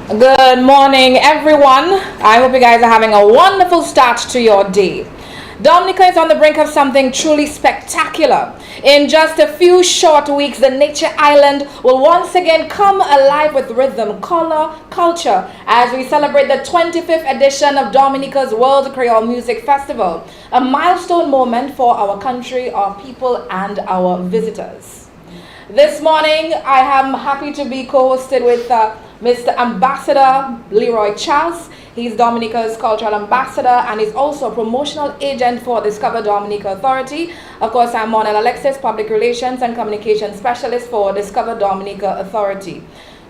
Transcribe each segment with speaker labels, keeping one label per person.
Speaker 1: Good morning, everyone. I hope you guys are having a wonderful start to your day. Dominica is on the brink of something truly spectacular. In just a few short weeks, the nature island will once again come alive with rhythm, color, culture as we celebrate the 25th edition of Dominica's World Creole Music Festival, a milestone moment for our country, our people, and our visitors. This morning, I am happy to be co-hosted with Mr. Ambassador Leroy Charles. He's Dominica's cultural ambassador and is also a promotional agent for Discover Dominica Authority. Of course, I'm Monel Alexis, public relations and communication specialist for Discover Dominica Authority.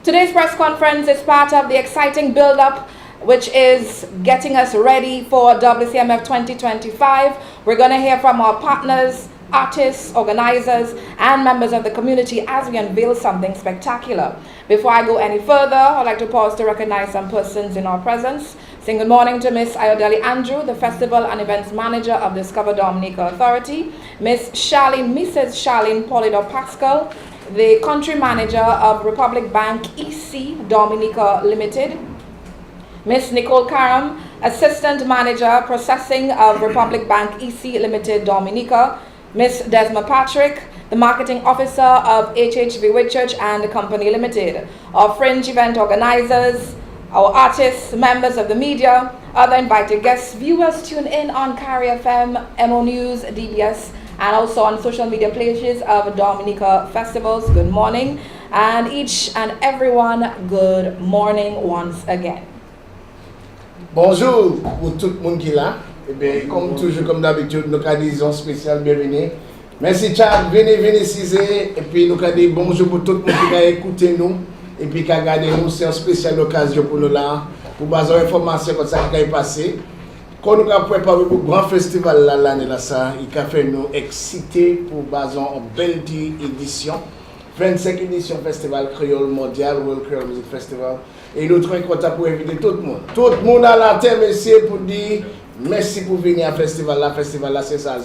Speaker 1: Today's press conference is part of the exciting build-up which is getting us ready for WCMF 2025. We're going to hear from our partners, artists, organizers, and members of the community as we unveil something spectacular. Before I go any further, I'd like to pause to recognize some persons in our presence. Saying good morning to Miss Ayodele Andrew, the Festival and Events Manager of Discover Dominica Authority, Mrs. Charlene Polido Pascal, the Country Manager of Republic Bank EC Dominica Limited, Miss Nicole Karam, Assistant Manager Processing of Republic Bank EC Limited Dominica, Miss Desma Patrick, the Marketing Officer of HHV Whitchurch and Company Limited, our fringe event organizers, our artists, members of the media, other invited guests, viewers tune in on Carry FM, MO News, DBS, and also on social media pages of Dominica Festivals. Good morning, and each and everyone, good morning once again.
Speaker 2: Bonjour pour tout le monde qui est là. Et bien, comme toujours, comme d'habitude, nous avons des gens spéciaux, bienvenue. Merci, Chad, venez ici. Et puis, nous avons dit bonjour pour tout le monde qui a écouté nous. Et puis, qui a regardé nous. C'est une spéciale occasion pour nous là. Pour baser l'information comme ça qui est passé. Quand nous avons préparé pour le grand festival l'année là, ça, il a fait nous exciter pour baser une belle édition. 25 éditions Festival Créole Mondial, World Creole Music Festival. Et nous sommes contents pour inviter tout le monde. Tout le monde à la terre, monsieur, pour dire merci pour venir à festival là. Festival là, c'est ça,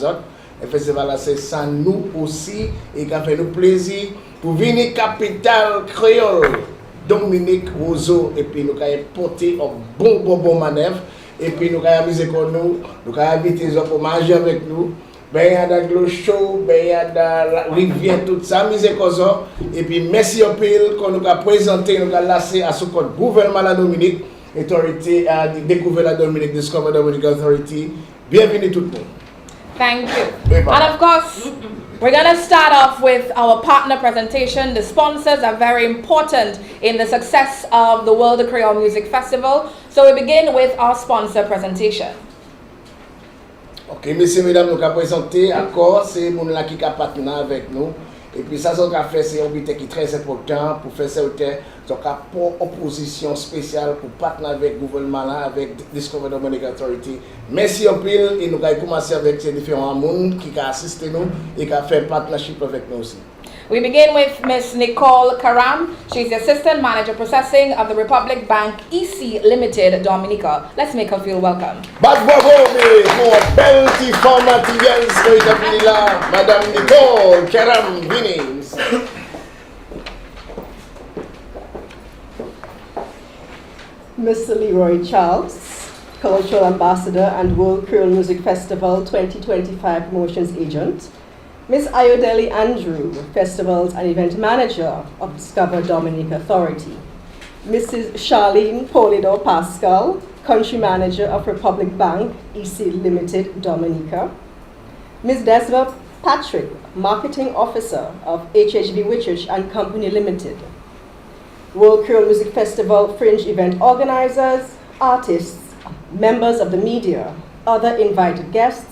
Speaker 2: le festival là, c'est ça, nous aussi. Et qui a fait nous plaisir pour venir capitale créole, Dominique Roseau. Et puis nous avons porté un bon manœuvre. Et puis nous avons amusé avec nous. Nous avons invité les gens pour manger avec nous. Ben y a da glow show, ben y a da rivière, tout ça, mise comme ça. Et puis merci au pile qu'on nous a présenté, nous a laissé à ce code gouvernement la Dominique, autorité à découvrir la Dominique, Discover Dominica Authority. Bienvenue tout le monde.
Speaker 1: Thank you. And of course, we're going to start off with our partner presentation. The sponsors are very important in the success of the World Creole Music Festival. So we begin with our sponsor presentation.
Speaker 2: Ok, messieurs, mesdames, nous avons présenté accord, c'est mon là qui a partenaire avec nous. Et puis ça, ce qu'on a fait, c'est un but qui est très important pour faire ça. Donc, pour opposition spéciale pour partenaire avec le gouvernement, là, avec Discover Dominica Authority. Merci un peu et nous avons commencé avec ces différents monde qui ont assisté nous et qui ont fait partnership avec nous aussi.
Speaker 1: We begin with Miss Nicole Karam. She's the Assistant Manager Processing of the Republic Bank EC Limited Dominica. Let's make her feel welcome.
Speaker 2: Bad bravo, pour belle petite femme matérielle, là, Madame Nicole Karam Vinings.
Speaker 3: Mr. Leroy Charles, Cultural Ambassador and World Creole Music Festival 2025 Promotions Agent. Ms. Ayodele Andrew, Festivals and Event Manager of Discover Dominica Authority. Mrs. Charlene Polido Pascal, Country Manager of Republic Bank EC Limited Dominica. Ms. Desma Patrick, Marketing Officer of HHV Whitchurch and Company Limited. World Creole Music Festival Fringe Event Organizers, artists, members of the media, other invited guests,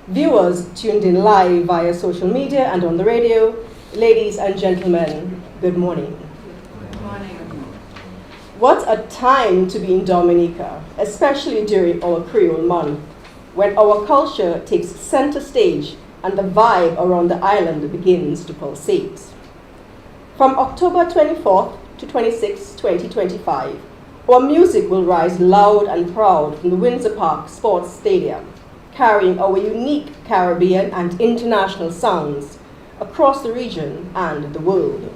Speaker 3: viewers tuned in live via social media and on the radio, ladies and gentlemen, good morning.
Speaker 1: Good morning.
Speaker 3: What a time to be in Dominica, especially during our Creole month, when our culture takes center stage and the vibe around the island begins to pulsate. From October 24th to 26th, 2025, our music will rise loud and proud from the Windsor Park Sports Stadium, carrying our unique Caribbean and international sounds across the region and the world.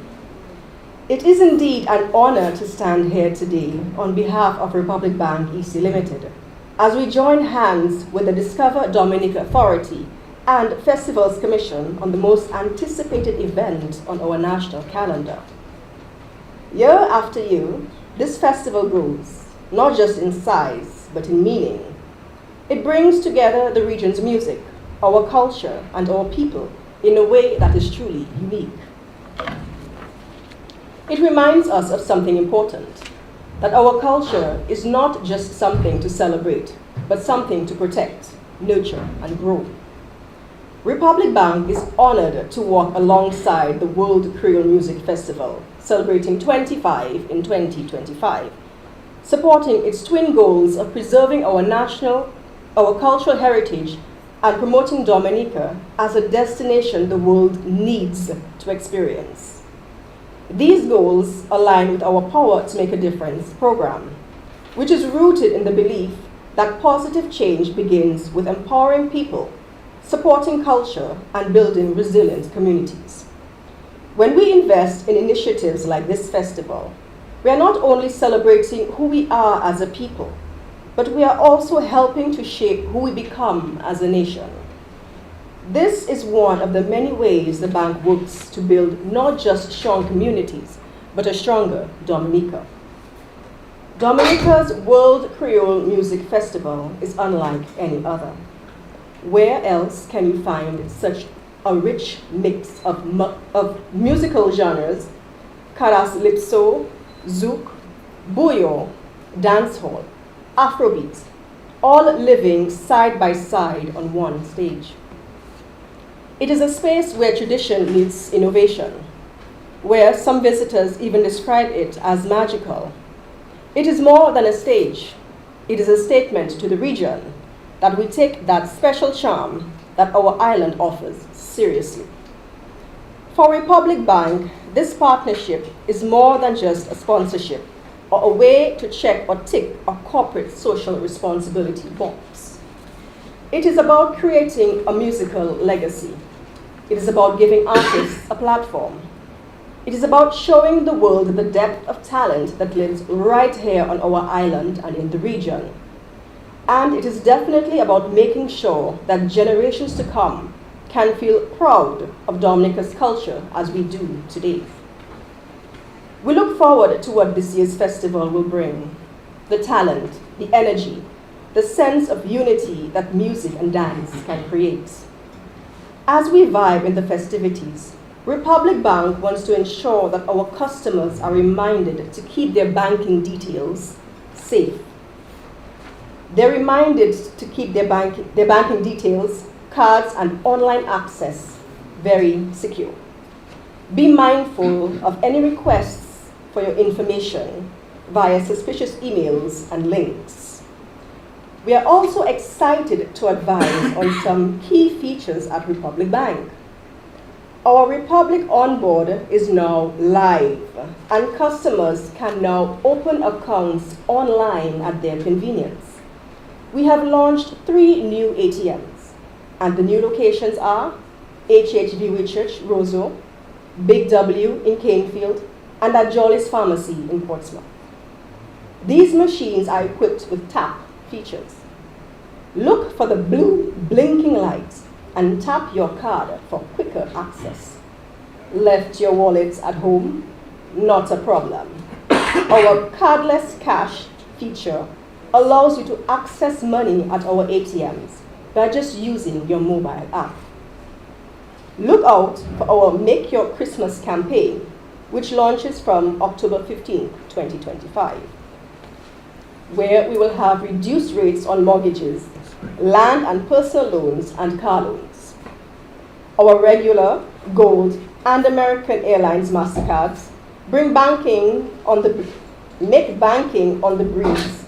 Speaker 3: It is indeed an honor to stand here today on behalf of Republic Bank EC Limited as we join hands with the Discover Dominica Authority and Festivals Commission on the most anticipated event on our national calendar. Year after year, this festival grows, not just in size, but in meaning. It brings together the region's music, our culture, and our people in a way that is truly unique. It reminds us of something important, that our culture is not just something to celebrate, but something to protect, nurture, and grow. Republic Bank is honored to walk alongside the World Creole Music Festival, celebrating 25 in 2025, supporting its twin goals of preserving our cultural heritage and promoting Dominica as a destination the world needs to experience. These goals align with our Power to Make a Difference program, which is rooted in the belief that positive change begins with empowering people, supporting culture, and building resilient communities. When we invest in initiatives like this festival, we are not only celebrating who we are as a people, but we are also helping to shape who we become as a nation. This is one of the many ways the bank works to build not just strong communities, but a stronger Dominica. Dominica's World Creole Music Festival is unlike any other. Where else can you find such a rich mix of musical genres, calypso, zouk, bouyon, dancehall, Afrobeat, all living side by side on one stage? It is a space where tradition meets innovation, where some visitors even describe it as magical. It is more than a stage. It is a statement to the region that we take that special charm that our island offers seriously. For Republic Bank, this partnership is more than just a sponsorship or a way to check or tick a corporate social responsibility box. It is about creating a musical legacy. It is about giving artists a platform. It is about showing the world the depth of talent that lives right here on our island and in the region. And it is definitely about making sure that generations to come can feel proud of Dominica's culture as we do today. We look forward to what this year's festival will bring: the talent, the energy, the sense of unity that music and dance can create. As we vibe in the festivities, Republic Bank wants to ensure that our customers are reminded to keep their banking details safe. They're reminded to keep their banking details, cards, and online access very secure. Be mindful of any requests for your information via suspicious emails and links. We are also excited to advise on some key features at Republic Bank. Our Republic Onboard is now live, and customers can now open accounts online at their convenience. We have launched 3 new ATMs, and the new locations are HHV Whitchurch, Roseau, Big W in Canefield, and at Jolly's Pharmacy in Portsmouth. These machines are equipped with tap features. Look for the blue blinking lights and tap your card for quicker access. Left your wallets at home? Not a problem. Our cardless cash feature allows you to access money at our ATMs by just using your mobile app. Look out for our Make Your Christmas campaign, which launches from October 15, 2025, where we will have reduced rates on mortgages, land and personal loans, and car loans. Our regular, Gold, and American Airlines MasterCards make banking on the breeze,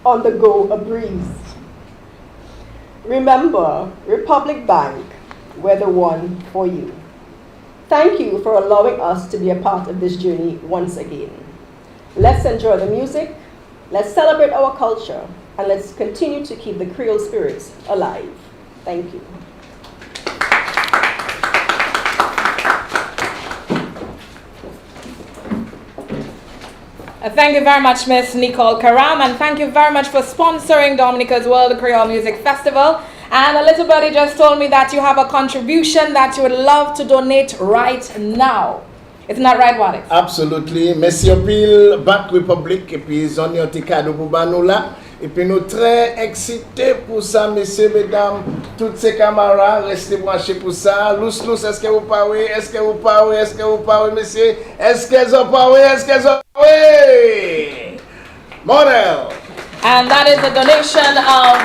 Speaker 3: on the go a breeze. Remember, Republic Bank, we're the one for you. Thank you for allowing us to be a part of this journey once again. Let's enjoy the music, let's celebrate our culture, and let's continue to keep the Creole spirits alive. Thank you.
Speaker 1: Thank you very much, Miss Nicole Karam, and thank you very much for sponsoring Dominica's World Creole Music Festival. And a little birdie just told me that you have a contribution that you would love to donate right now. Isn't that right, Wallace?
Speaker 2: Absolutely. Merci pile Back Republic et puis zone yon ti cadeau pour banou là. Et puis nous très excités pour ça, messieurs, mesdames, toutes ces camarades, restez branchés pour ça. Lous, est-ce que vous parlez? Est-ce que vous parlez? Est-ce que vous parlez, messieurs? Est-ce qu'elles ont parlé? Est-ce qu'elles ont parlé? Model.
Speaker 1: And that is a donation of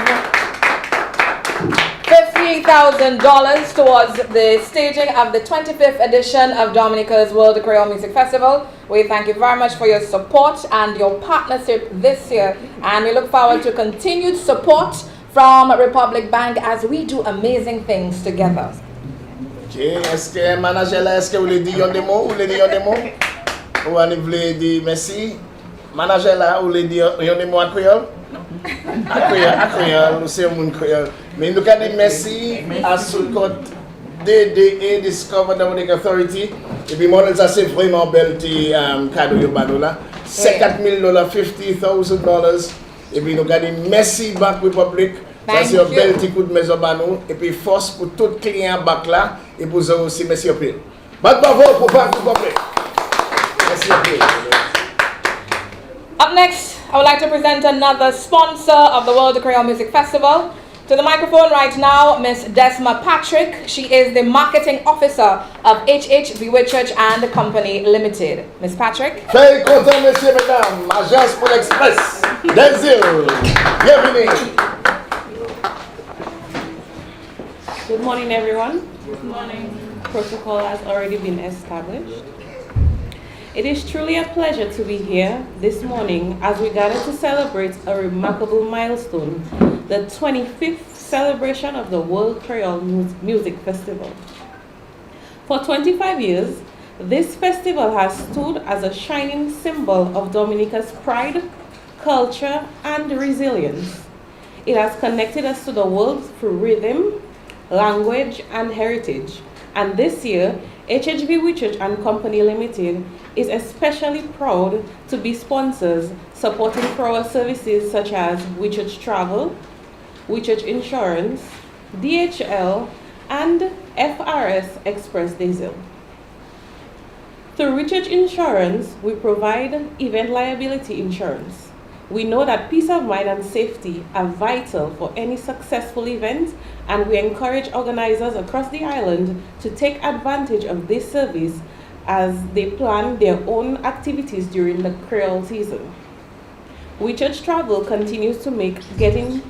Speaker 1: $50,000 towards the staging of the 25th edition of Dominica's World Creole Music Festival. We thank you very much for your support and your partnership this year, and we look forward to continued support from Republic Bank as we do amazing things together.
Speaker 2: Okay, est-ce que manager là, est-ce que vous voulez dire yon des mots? Vous voulez dire yon des mots? Ou vous voulez dire merci? Manager là, vous voulez dire yon des mots à créole? À créole, nous sommes un créole. Mais nous avons dit merci à ce code DDA Discover Dominic Authority. Et puis, moi, ça c'est vraiment bel cadeau de là. $50,000, $50,000. Et puis, nous avons dit merci Back Republic. Ça c'est un bel petit coup de maison pour nous. Et puis, force pour tout client Back là. Et pour eux aussi, merci au pile. Bravo pour Back Republic. Merci au pile.
Speaker 1: Up next, I would like to present another sponsor of the World Creole Music Festival. To the microphone right now, Miss Desma Patrick. She is the marketing officer of HH Bewitchurch and Company Limited. Miss Patrick.
Speaker 2: Très content, messieurs, mesdames. Agence pour l'Express. Des îles. Bienvenue.
Speaker 4: Good morning, everyone. Good morning. Protocol has already been established. It is truly a pleasure to be here this morning as we gather to celebrate a remarkable milestone, the 25th celebration of the World Creole Music Festival. For 25 years, this festival has stood as a shining symbol of Dominica's pride, culture, and resilience. It has connected us to the world through rhythm, language, and heritage. And this year, HHV Whitchurch and Company Limited is especially proud to be sponsors supporting for our services such as Whitchurch Travel, Whitchurch Insurance, DHL, and FRS Express Diesel. Through Whitchurch Insurance, we provide event liability insurance. We know that peace of mind and safety are vital for any successful event, and we encourage organizers across the island to take advantage of this service as they plan their own activities during the Creole season. Whitchurch Travel continues to make getting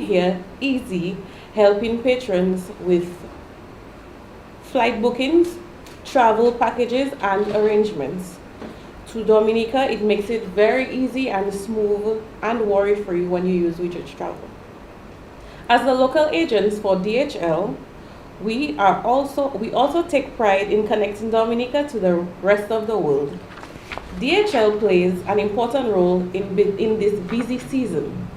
Speaker 4: here easy, helping patrons with flight bookings, travel packages, and arrangements. To Dominica, it makes it very easy and smooth and worry-free when you use Whitchurch Travel. As the local agents for DHL, we also take pride in connecting Dominica to the rest of the world. DHL plays an important role in this busy season,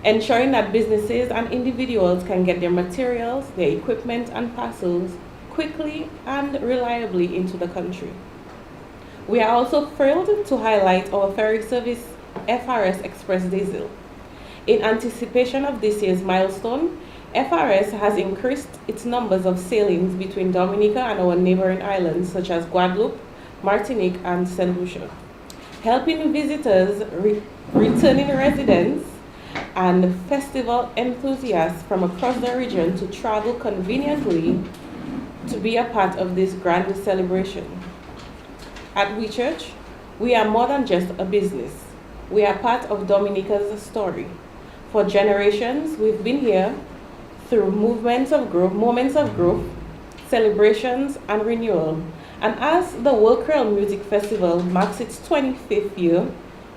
Speaker 4: ensuring that businesses and individuals can get their materials, their equipment, and parcels quickly and reliably into the country. We are also thrilled to highlight our ferry service, FRS Express Diesel. In anticipation of this year's milestone, FRS has increased its numbers of sailings between Dominica and our neighboring islands such as Guadeloupe, Martinique, and St. Lucia, helping visitors, returning residents, and festival enthusiasts from across the region to travel conveniently to be a part of this grand celebration. At Whitchurch, we are more than just a business. We are part of Dominica's story. For generations, we've been here through moments of growth, celebrations, and renewal. And as the World Creole Music Festival marks its 25th year,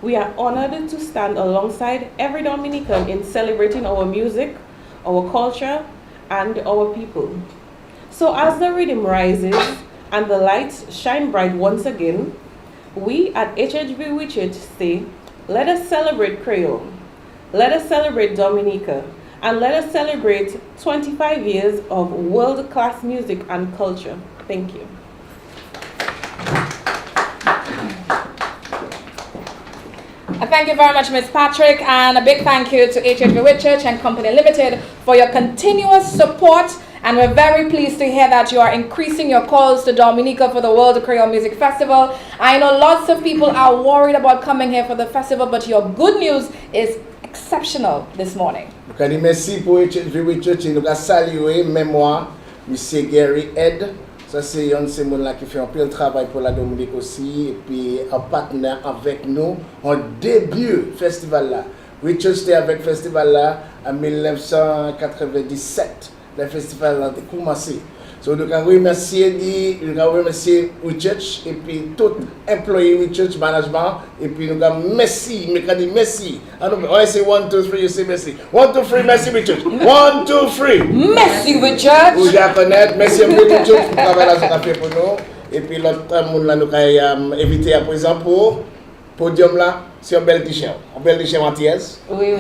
Speaker 4: we are honored to stand alongside every Dominican in celebrating our music, our culture, and our people. So as the rhythm rises and the lights shine bright once again, we at HHV Whitchurch say, let us celebrate Creole, let us celebrate Dominica, and let us celebrate 25 years of world-class music and culture. Thank you.
Speaker 1: Thank you very much, Ms. Patrick, and a big thank you to HHV Whitchurch and Company Limited for your continuous support. And we're very pleased to hear that you are increasing your calls to Dominica for the World Creole Music Festival. I know lots of people are worried about coming here for the festival, but your good news is exceptional this morning.
Speaker 2: Merci pour HHV Whitchurch. Nous allons saluer mémoire M. Gary Ed. Ça c'est un de ces gens qui fait un peu de travail pour la Dominique aussi et puis un partenaire avec nous en début festival là. Whitchurch était avec festival là en 1997. Le festival a commencé. So, nous avons remercié Whitchurch et puis tout employé Whitchurch management et puis nous avons merci, merci. On say 1, 2, 3, you say merci. 1, 2, 3, merci Whitchurch. 1, 2, 3.
Speaker 1: Merci Whitchurch.
Speaker 2: Vous allez connaître, merci un peu Whitchurch pour travailler là, ça fait pour nous. Et puis l'autre monde là, nous avons invité à présent pour podium là, c'est un bel t-shirt anti-aise.
Speaker 1: Oui.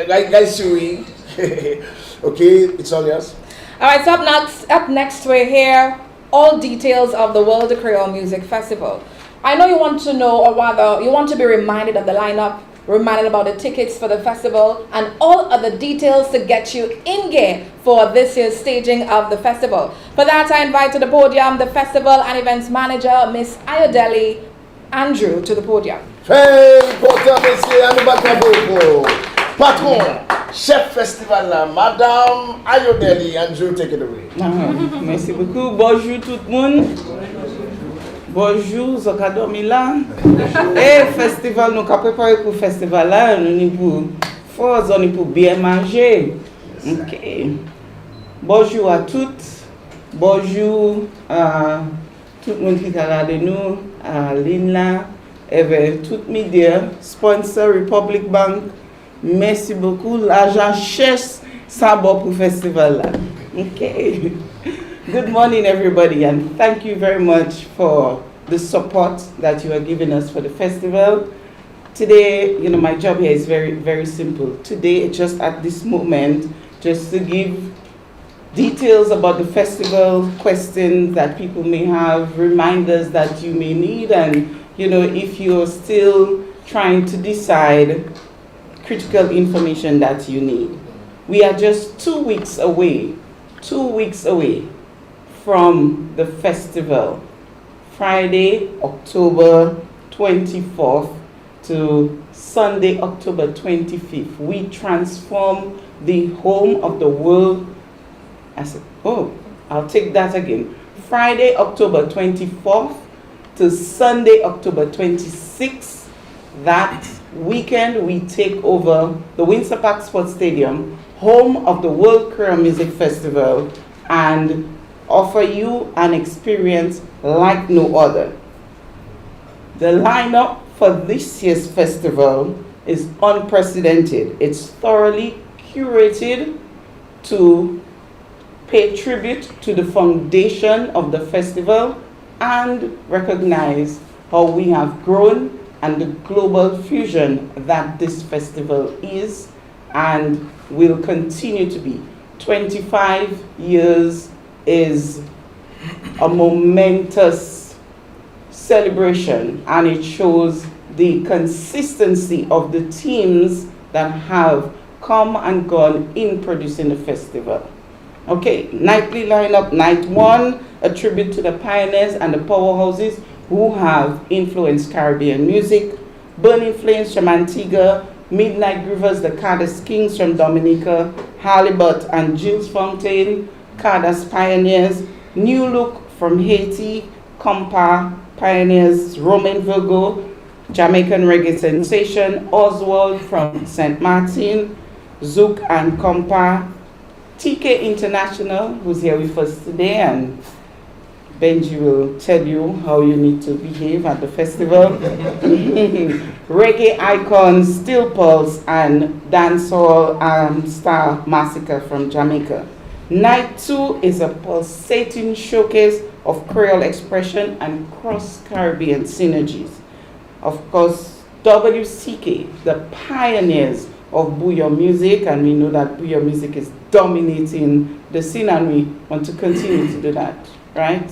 Speaker 2: Guys, oui. Okay, it's all yours.
Speaker 1: All right, so up next, we're here. All details of the World Creole Music Festival. I know you want to know, or rather, you want to be reminded of the lineup, reminded about the tickets for the festival, and all other details to get you in gear for this year's staging of the festival. For that, I invite to the podium the festival and events manager, Miss Ayodele Andrew, to the podium.
Speaker 2: Hey, patron, chef festival là, Madame Ayodele Andrew, take it away.
Speaker 5: Merci beaucoup. Bonjour tout le monde. Bonjour, Zokado Milan. Et festival, nous avons préparé pour le festival là, nous avons pour bien manger. Ok. Bonjour à toutes. Bonjour à tout le monde qui regarde nous, à Lina, et tout les médias, sponsor Republic Bank. Merci beaucoup. L'argent cherche ça bon pour le festival là. Okay. Good morning, everybody, and thank you very much for the support that you are giving us for the festival. Today, my job here is very, very simple. Today, just at this moment, just to give details about the festival, questions that people may have, reminders that you may need, and if you're still trying to decide, critical information that you need. We are just 2 weeks away from the festival. Friday, October 24th to Sunday, October 25th. We transform the home of the world. I'll take that again. Friday, October 24th to Sunday, October 26th. That weekend, we take over the Windsor Park Sports Stadium, home of the World Creole Music Festival, and offer you an experience like no other. The lineup for this year's festival is unprecedented. It's thoroughly curated to pay tribute to the foundation of the festival and recognize how we have grown and the global fusion that this festival is and will continue to be. 25 years is a momentous celebration, and it shows the consistency of the teams that have come and gone in producing the festival. Okay, nightly lineup. Night 1, a tribute to the pioneers and the powerhouses who have influenced Caribbean music. Burning Flames from Antigua, Midnight Groovers, the Cardas Kings from Dominica, Halibut and Jules Fontaine, Cardas Pioneers, New Look from Haiti, Compa Pioneers, Roman Virgo, Jamaican Reggae Sensation, Oswald from St. Martin, Zouk and Compa, TK International, who's here with us today, and Benji will tell you how you need to behave at the festival. Reggae icons, Steel Pulse, and Dancehall Star Massacre from Jamaica. Night 2 is a pulsating showcase of Creole expression and cross-Caribbean synergies. Of course, WCK, the pioneers of Bouyon music, and we know that Bouyon music is dominating the scene, and we want to continue to do that, right?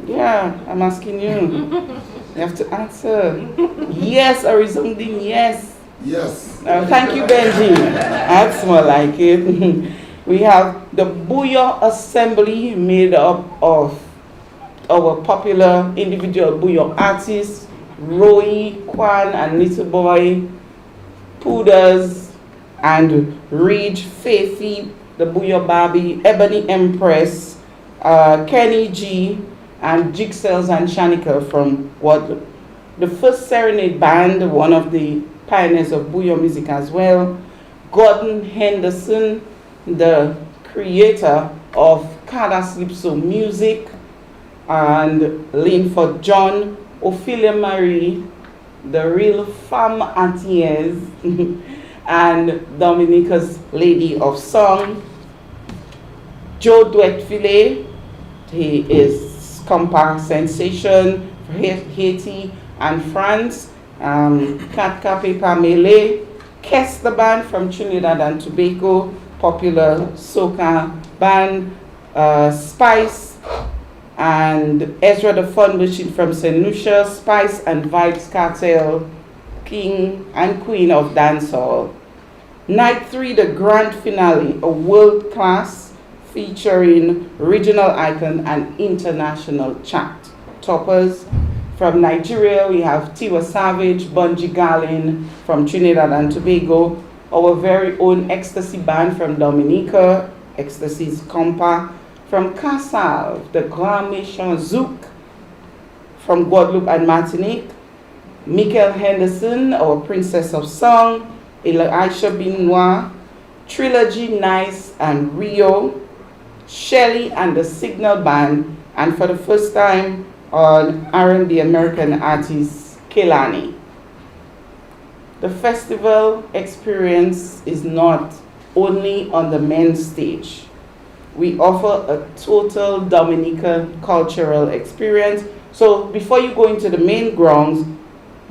Speaker 5: Yeah, I'm asking you. You have to answer. Yes, a resounding yes.
Speaker 2: Yes.
Speaker 5: Thank you, Benji. That's more like it. We have the Bouillon Assembly made up of our popular individual Bouillon artists, Roy, Kwan, and Little Boy, Pooders, and Ridge, Faithy, the Bouillon Barbie, Ebony Empress, Kenny G, and Jigsaws and Shanika from Guadeloupe. The first serenade band, one of the pioneers of Bouillon music as well, Gordon Henderson, the creator of Calypso music, and Linford John, Ophelia Marie, the real femme antillaise, and Dominica's Lady of Song, Joe Duetfile, he is compa sensation for Haiti and France, Kat Kape Pamele, Kes the band from Trinidad and Tobago, popular soca band, Spice, and Ezra the Fun Machine from St. Lucia, Spice and Vibes Cartel, King and Queen of Dancehall. Night 3, the grand finale, a world class featuring regional icon and international chart toppers. From Nigeria, we have Tiwa Savage, Bunji Garlin from Trinidad and Tobago, our very own Ecstasy band from Dominica, Ecstasy's compa. From Casal, the Grand Méchant Zouk from Guadeloupe and Martinique, Michael Henderson, our Princess of Song, Aisha Binois, Trilogy Nice and Rio, Shelly and the Signal Band, and for the first time on R&B American artist Kehlani. The festival experience is not only on the main stage. We offer a total Dominican cultural experience. So before you go into the main grounds,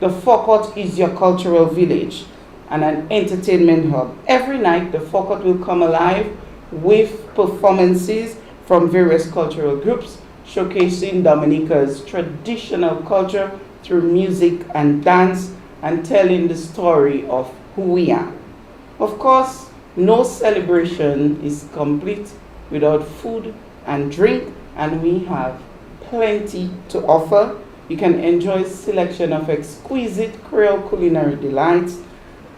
Speaker 5: the forecourt is your cultural village and an entertainment hub. Every night, the forecourt will come alive with performances from various cultural groups, showcasing Dominica's traditional culture through music and dance and telling the story of who we are. Of course, no celebration is complete without food and drink, and we have plenty to offer. You can enjoy a selection of exquisite Creole culinary delights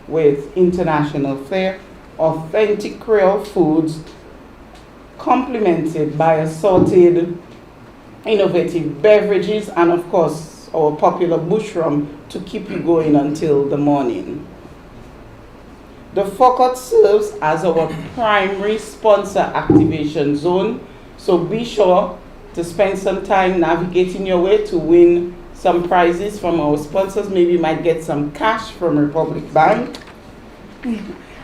Speaker 5: with international flair, authentic Creole foods, complemented by assorted innovative beverages, and of course our popular bush rum to keep you going until the morning. The forecourt serves as our primary sponsor activation zone, so be sure to spend some time navigating your way to win some prizes from our sponsors. Maybe you might get some cash from Republic Bank.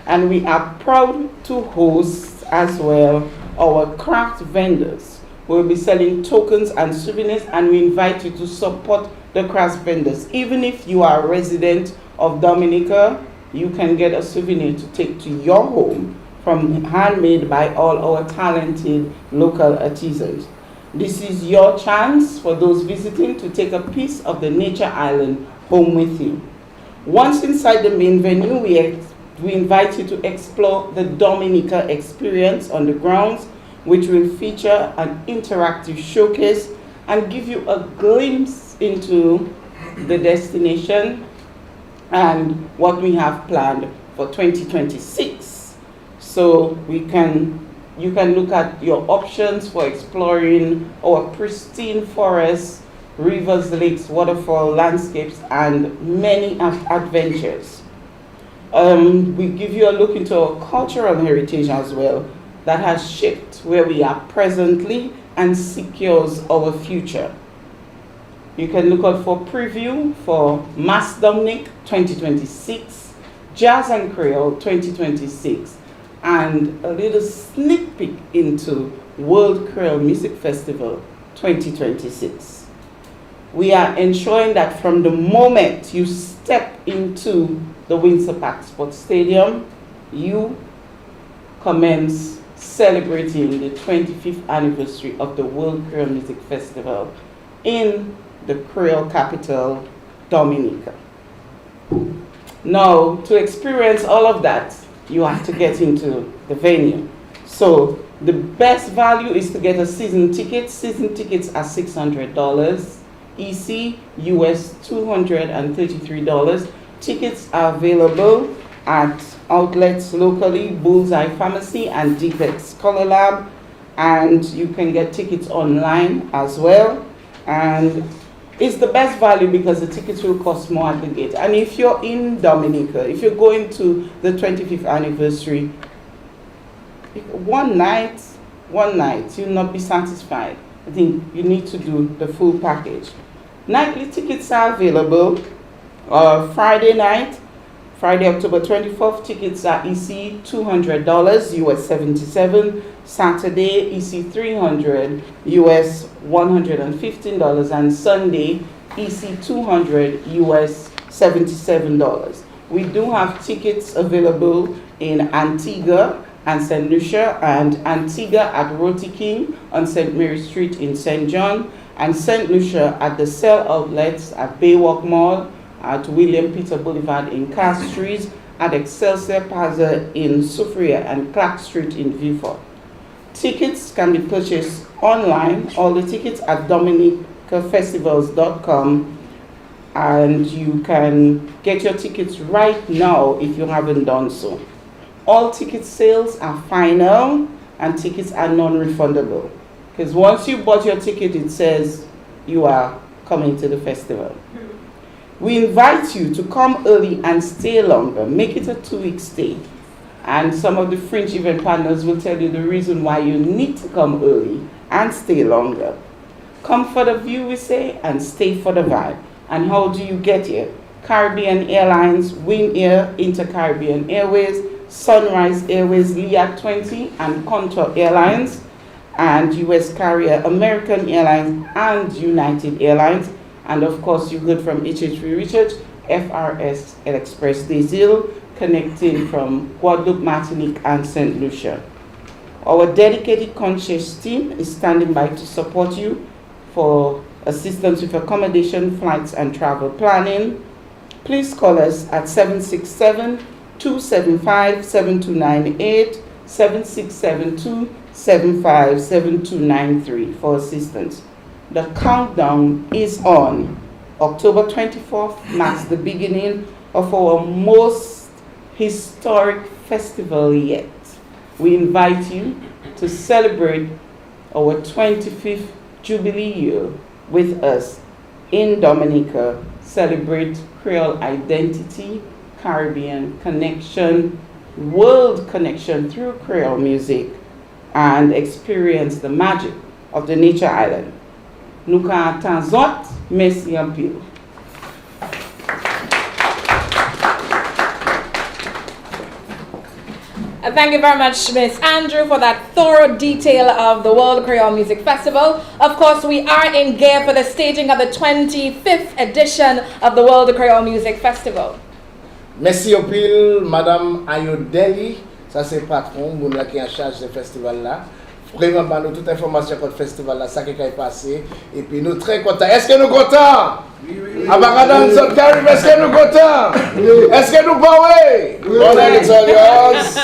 Speaker 5: And we are proud to host as well our craft vendors. We'll be selling tokens and souvenirs, and we invite you to support the craft vendors. Even if you are a resident of Dominica, you can get a souvenir to take to your home from handmade by all our talented local artisans. This is your chance for those visiting to take a piece of the nature island home with you. Once inside the main venue, we invite you to explore the Dominica experience on the grounds, which will feature an interactive showcase and give you a glimpse into the destination and what we have planned for 2026. So you can look at your options for exploring our pristine forests, rivers, lakes, waterfall, landscapes, and many adventures. We give you a look into our cultural heritage as well that has shaped where we are presently and secures our future. You can look out for preview for Mass Dominic 2026, Jazz and Creole 2026, and a little sneak peek into World Creole Music Festival 2026. We are ensuring that from the moment you step into the Windsor Park Sports Stadium, you commence celebrating the 25th anniversary of the World Creole Music Festival in the Creole capital, Dominica. Now, to experience all of that, you have to get into the venue. So the best value is to get a season ticket. Season tickets are $600. EC, US $233. Tickets are available at outlets locally, Bullseye Pharmacy and Deepex Color Lab, and you can get tickets online as well. And it's the best value because the tickets will cost more at the gate. And if you're in Dominica, if you're going to the 25th anniversary, one night, you'll not be satisfied. I think you need to do the full package. Nightly tickets are available. Friday night, Friday, October 24th, tickets are EC $200, US $77. Saturday, EC $300, US $115. And Sunday, EC $200, US $77. We do have tickets available in Antigua and St. Lucia, and Antigua at Roti King on St. Mary Street in St. John, and St. Lucia at the Cell Outlets at Baywalk Mall, at William Peter Boulevard in Castries, at Excelsior Plaza in Soufriere, and Clark Street in Vieux. Tickets can be purchased online, all the tickets at dominicafestivals.com, and you can get your tickets right now if you haven't done so. All ticket sales are final and tickets are non-refundable. Because once you bought your ticket, it says you are coming to the festival. We invite you to come early and stay longer. Make it a 2-week stay. And some of the fringe event partners will tell you the reason why you need to come early and stay longer. Come for the view, we say, and stay for the vibe. And how do you get here? Caribbean Airlines, Wing Air, Inter-Caribbean Airways, Sunrise Airways, LIAC 20, and Contour Airlines, and US carrier American Airlines and United Airlines. And of course, you heard from HH3 Research, FRS Express des Îles, connecting from Guadeloupe, Martinique, and St. Lucia. Our dedicated concierge team is standing by to support you for assistance with accommodation, flights, and travel planning. Please call us at 767-275-7298, 7672-757293 for assistance. The countdown is on. October 24th marks the beginning of our most historic festival yet. We invite you to celebrate our 25th Jubilee year with us in Dominica. Celebrate Creole identity, Caribbean connection, world connection through Creole music, and experience the magic of the Nature Island. Nou ka atan zot, merci en pile.
Speaker 1: Thank you very much, Miss Andrew, for that thorough detail of the World Creole Music Festival. Of course, we are in gear for the staging of the 25th edition of the World Creole Music Festival.
Speaker 2: Merci au pile, Madame Ayodeli. Ça c'est patron, moun la qui est en charge du festival là. Vraiment, bah, nous toute information sur le festival là, ça qui est passé. Et puis nous très contents. Est-ce que nous contents? Oui, oui, oui. Abakadam Zot Karim, est-ce que nous contents? Oui. Est-ce que nous pas oui? Bon, it's all yours.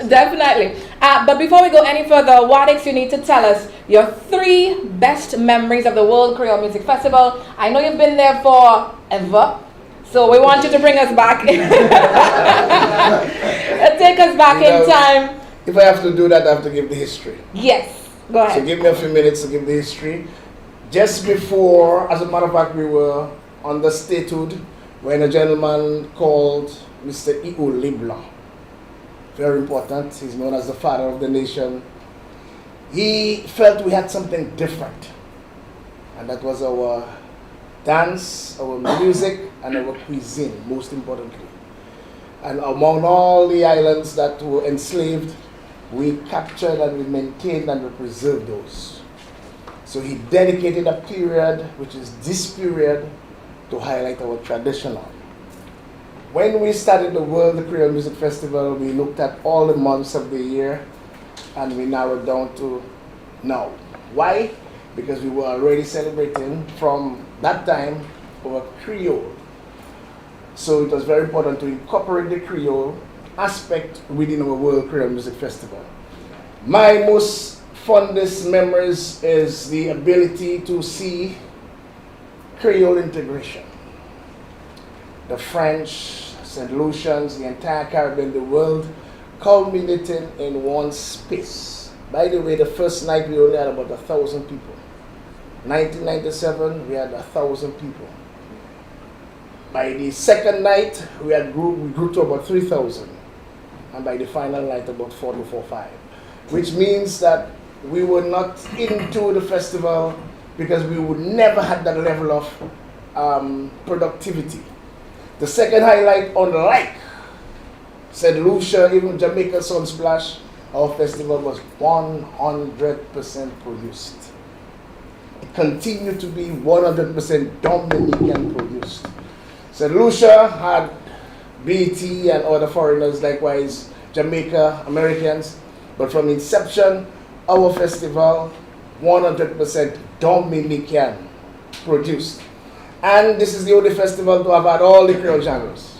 Speaker 1: Definitely. But before we go any further, Wadix, you need to tell us your 3 best memories of the World Creole Music Festival. I know you've been there forever, so we want you to bring us back. Take us back in time.
Speaker 2: If I have to do that, I have to give the history.
Speaker 1: Yes, go ahead.
Speaker 2: So give me a few minutes to give the history. Just before, as a matter of fact, we were on the statehood when a gentleman called Mr. E.O. Leblanc, very important, he's known as the father of the nation. He felt we had something different, and that was our dance, our music, and our cuisine, most importantly. And among all the islands that were enslaved, we captured and we maintained and we preserved those. So he dedicated a period, which is this period, to highlight our traditional. When we started the World Creole Music Festival, we looked at all the months of the year and we narrowed down to now. Why? because we were already celebrating from that time our Creole. So it was very important to incorporate the Creole aspect within our World Creole Music Festival. My most fondest memories is the ability to see Creole integration. The French, St. Lucians, the entire Caribbean, the world, culminating in one space. By the way, the first night we only had about 1,000 people. 1997, we had 1,000 people. By the second night, we grew to about 3,000. And by the final night, about 4 to 5. Which means that we were not into the festival because we would never had that level of productivity. The second highlight, unlike St. Lucia, even Jamaica Sunsplash, our festival was 100% produced. It continued to be 100% Dominican produced. St. Lucia had BT and other foreigners, likewise Jamaica, Americans, but from inception, our festival 100% Dominican produced. And this is the only festival to have had all the Creole genres.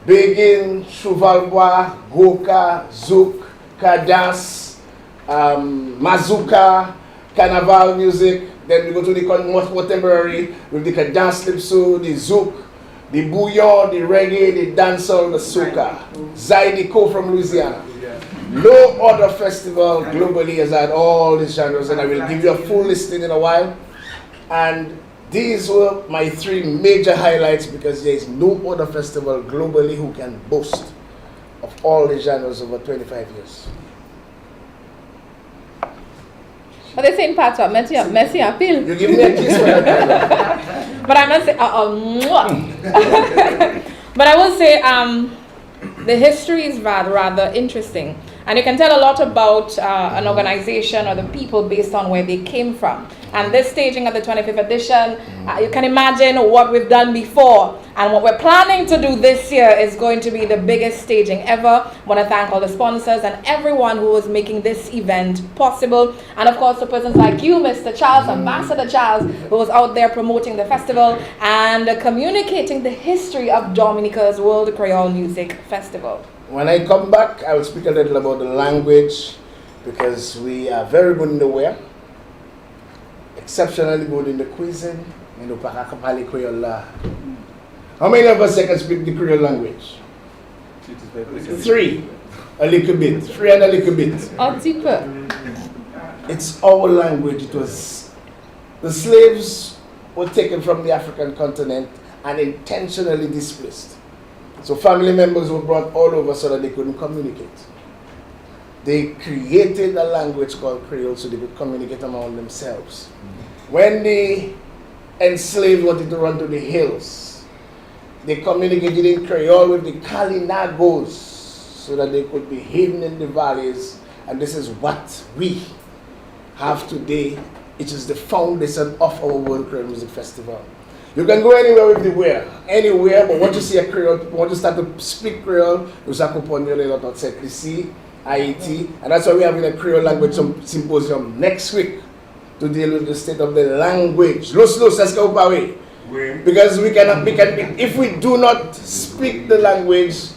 Speaker 2: Begin, Chevalbois, Goka, Zouk, Kadas, Mazuka, Carnival music. Then we go to the contemporary with the Kadas Lipso, the Zouk, the Bouillon, the Reggae, the Dancehall, the Soca. Zydeco from Louisiana. No other festival globally has had all these genres, and I will give you a full listing in a while. And these were my 3 major highlights because there is no other festival globally who can boast of all the genres over 25 years.
Speaker 1: But they say in parts of Messi appeal.
Speaker 2: You give me a kiss for that.
Speaker 1: But I must say, but I will say, the history is rather interesting. And you can tell a lot about an organization or the people based on where they came from. And this staging of the 25th edition, you can imagine what we've done before. And what we're planning to do this year is going to be the biggest staging ever. I want to thank all the sponsors and everyone who was making this event possible. And of course, the persons like you, Mr. Charles, Ambassador Charles, who was out there promoting the festival and communicating the history of Dominica's World Creole Music Festival.
Speaker 2: When I come back, I will speak a little about the language because we are very good in the wear, exceptionally good in the cuisine. How many of us can speak the Creole language? 3, a little bit. 3 and a little bit. It's our language. It was the slaves were taken from the African continent and intentionally displaced. So family members were brought all over so that they couldn't communicate. They created a language called Creole so they could communicate among themselves. When the enslaved wanted to run to the hills, they communicated in Creole with the Kalinagos so that they could be hidden in the valleys. And this is what we have today. It is the foundation of our World Creole Music Festival. You can go anywhere with the wear, anywhere, but once you see a Creole, once you start to speak Creole, you start to put a lot of CC, IET, and that's why we're having a Creole language symposium next week to deal with the state of the language. Let's go away. Because if we do not speak the language,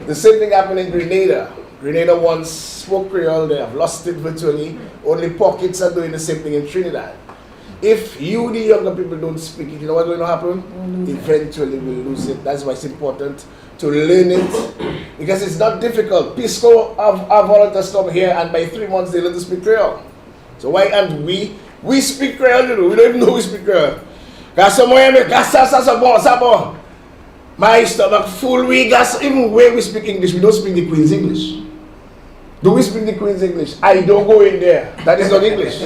Speaker 2: the same thing happened in Grenada. Grenada once spoke Creole, they have lost it virtually. Only pockets are doing the same thing in Trinidad. If you, the younger people, don't speak it, you know what's going to happen? Eventually we'll lose it. That's why it's important to learn it. Because it's not difficult. Pisco have volunteers come here and by 3 months they learn to speak Creole. So why aren't we? We speak Creole, you know. We don't even know we speak Creole. My stomach full, even where we speak English, we don't speak the Queen's English. Do we speak the Queen's English? I don't go in there. That is not English.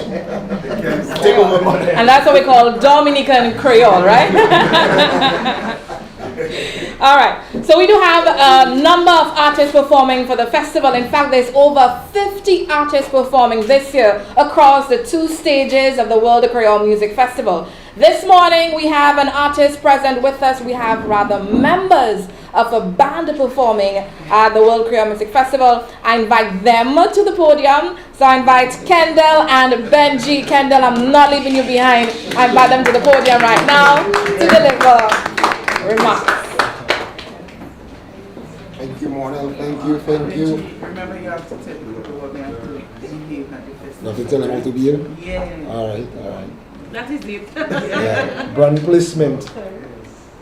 Speaker 2: Take over money.
Speaker 1: And that's what we call Dominican Creole, right? All right. So we do have a number of artists performing for the festival. In fact, there's over 50 artists performing this year across the 2 stages of the World Creole Music Festival. This morning we have an artist present with us. We have rather members of a band performing at the World Creole Music Festival. I invite them to the podium. So I invite Kendall and Benji. Kendall, I'm not leaving you behind. I invite them to the podium right now to deliver remarks.
Speaker 6: Thank you, Monel. Thank you, thank you.
Speaker 5: Remember, you have to tell people what they have to behave at the festival.
Speaker 6: You have to tell them how to be here?
Speaker 5: Yeah.
Speaker 6: All right, all right.
Speaker 4: That is it.
Speaker 6: Yeah.
Speaker 7: Brand placement.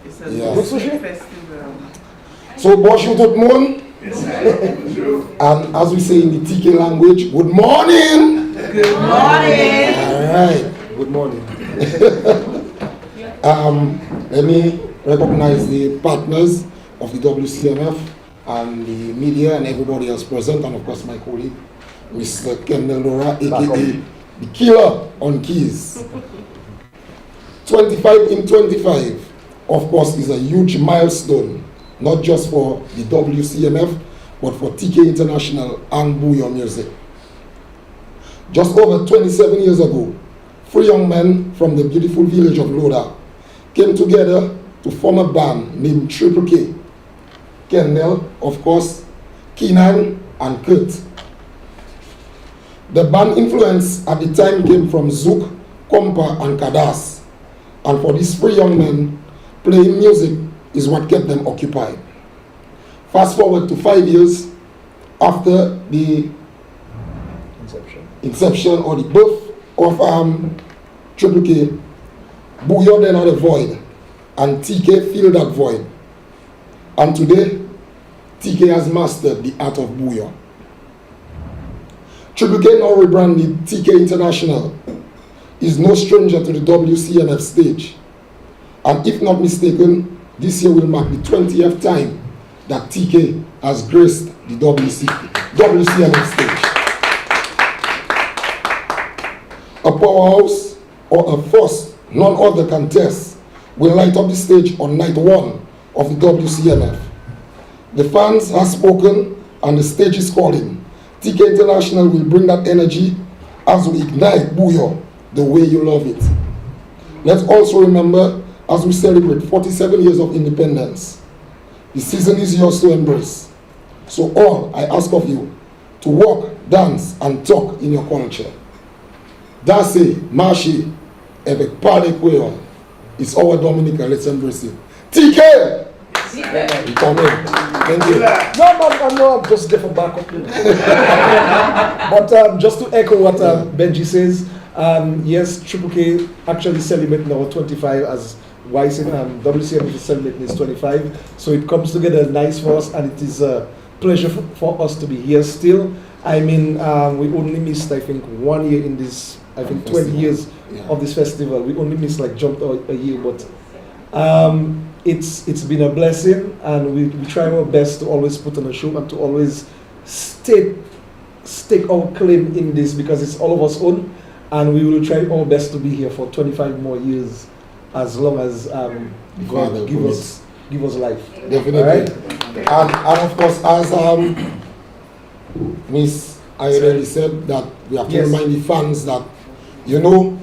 Speaker 5: It's a
Speaker 6: Yeah.
Speaker 5: music festival.
Speaker 6: So, bonjour tout le monde. And as we say in the TK language, good morning.
Speaker 5: Good morning.
Speaker 6: All right.
Speaker 7: Good morning.
Speaker 6: Let me recognize the partners of the WCMF and the media and everybody else present, and of course my colleague, Mr. Kendall Dora, aka the killer on keys. 25 in 25, of course, is a huge milestone, not just for the WCMF, but for TK International and Bouillon Music. Just over 27 years ago, 3 young men from the beautiful village of Loda came together to form a band named Triple K. Kendall, of course, Keenan, and Kurt. The band influence at the time came from Zouk, Kompa, and Kadas. And for these 3 young men, playing music is what kept them occupied. Fast forward to 5 years after the inception or the birth of Triple K, Bouillon then had a void, and TK filled that void. And today, TK has mastered the art of Bouillon. Triple K, now rebranded TK International, is no stranger to the WCMF stage. And if not mistaken, this year will mark the 20th time that TK has graced the WCMF stage. A powerhouse or a force none other can test will light up the stage on night 1 of the WCMF. The fans have spoken and the stage is calling. TK International will bring that energy as we ignite Bouillon the way you love it. Let's also remember, as we celebrate 47 years of independence, the season is yours to embrace. So all I ask of you, to walk, dance, and talk in your culture. Danser, marcher, avec parler créole. It's our Dominica, let's embrace it. TK! You come in. Thank you.
Speaker 7: No, I'm just there for backup. But just to echo what Benji says, yes, Triple K actually celebrating our 25 as WCMF is celebrating its 25. So it comes together nice for us, and it is a pleasure for us to be here still. I mean, we only missed, I think, 1 year in this, I think 20 years of this festival. We only missed, like, jumped a year, but it's been a blessing, and we try our best to always put on a show and to always stake our claim in this, because it's all of us own, and we will try our best to be here for 25 more years, as long as God give us life.
Speaker 6: Definitely.
Speaker 7: Right?
Speaker 6: And of course, as Miss Ayodele said, that we have to remind the fans that, you know,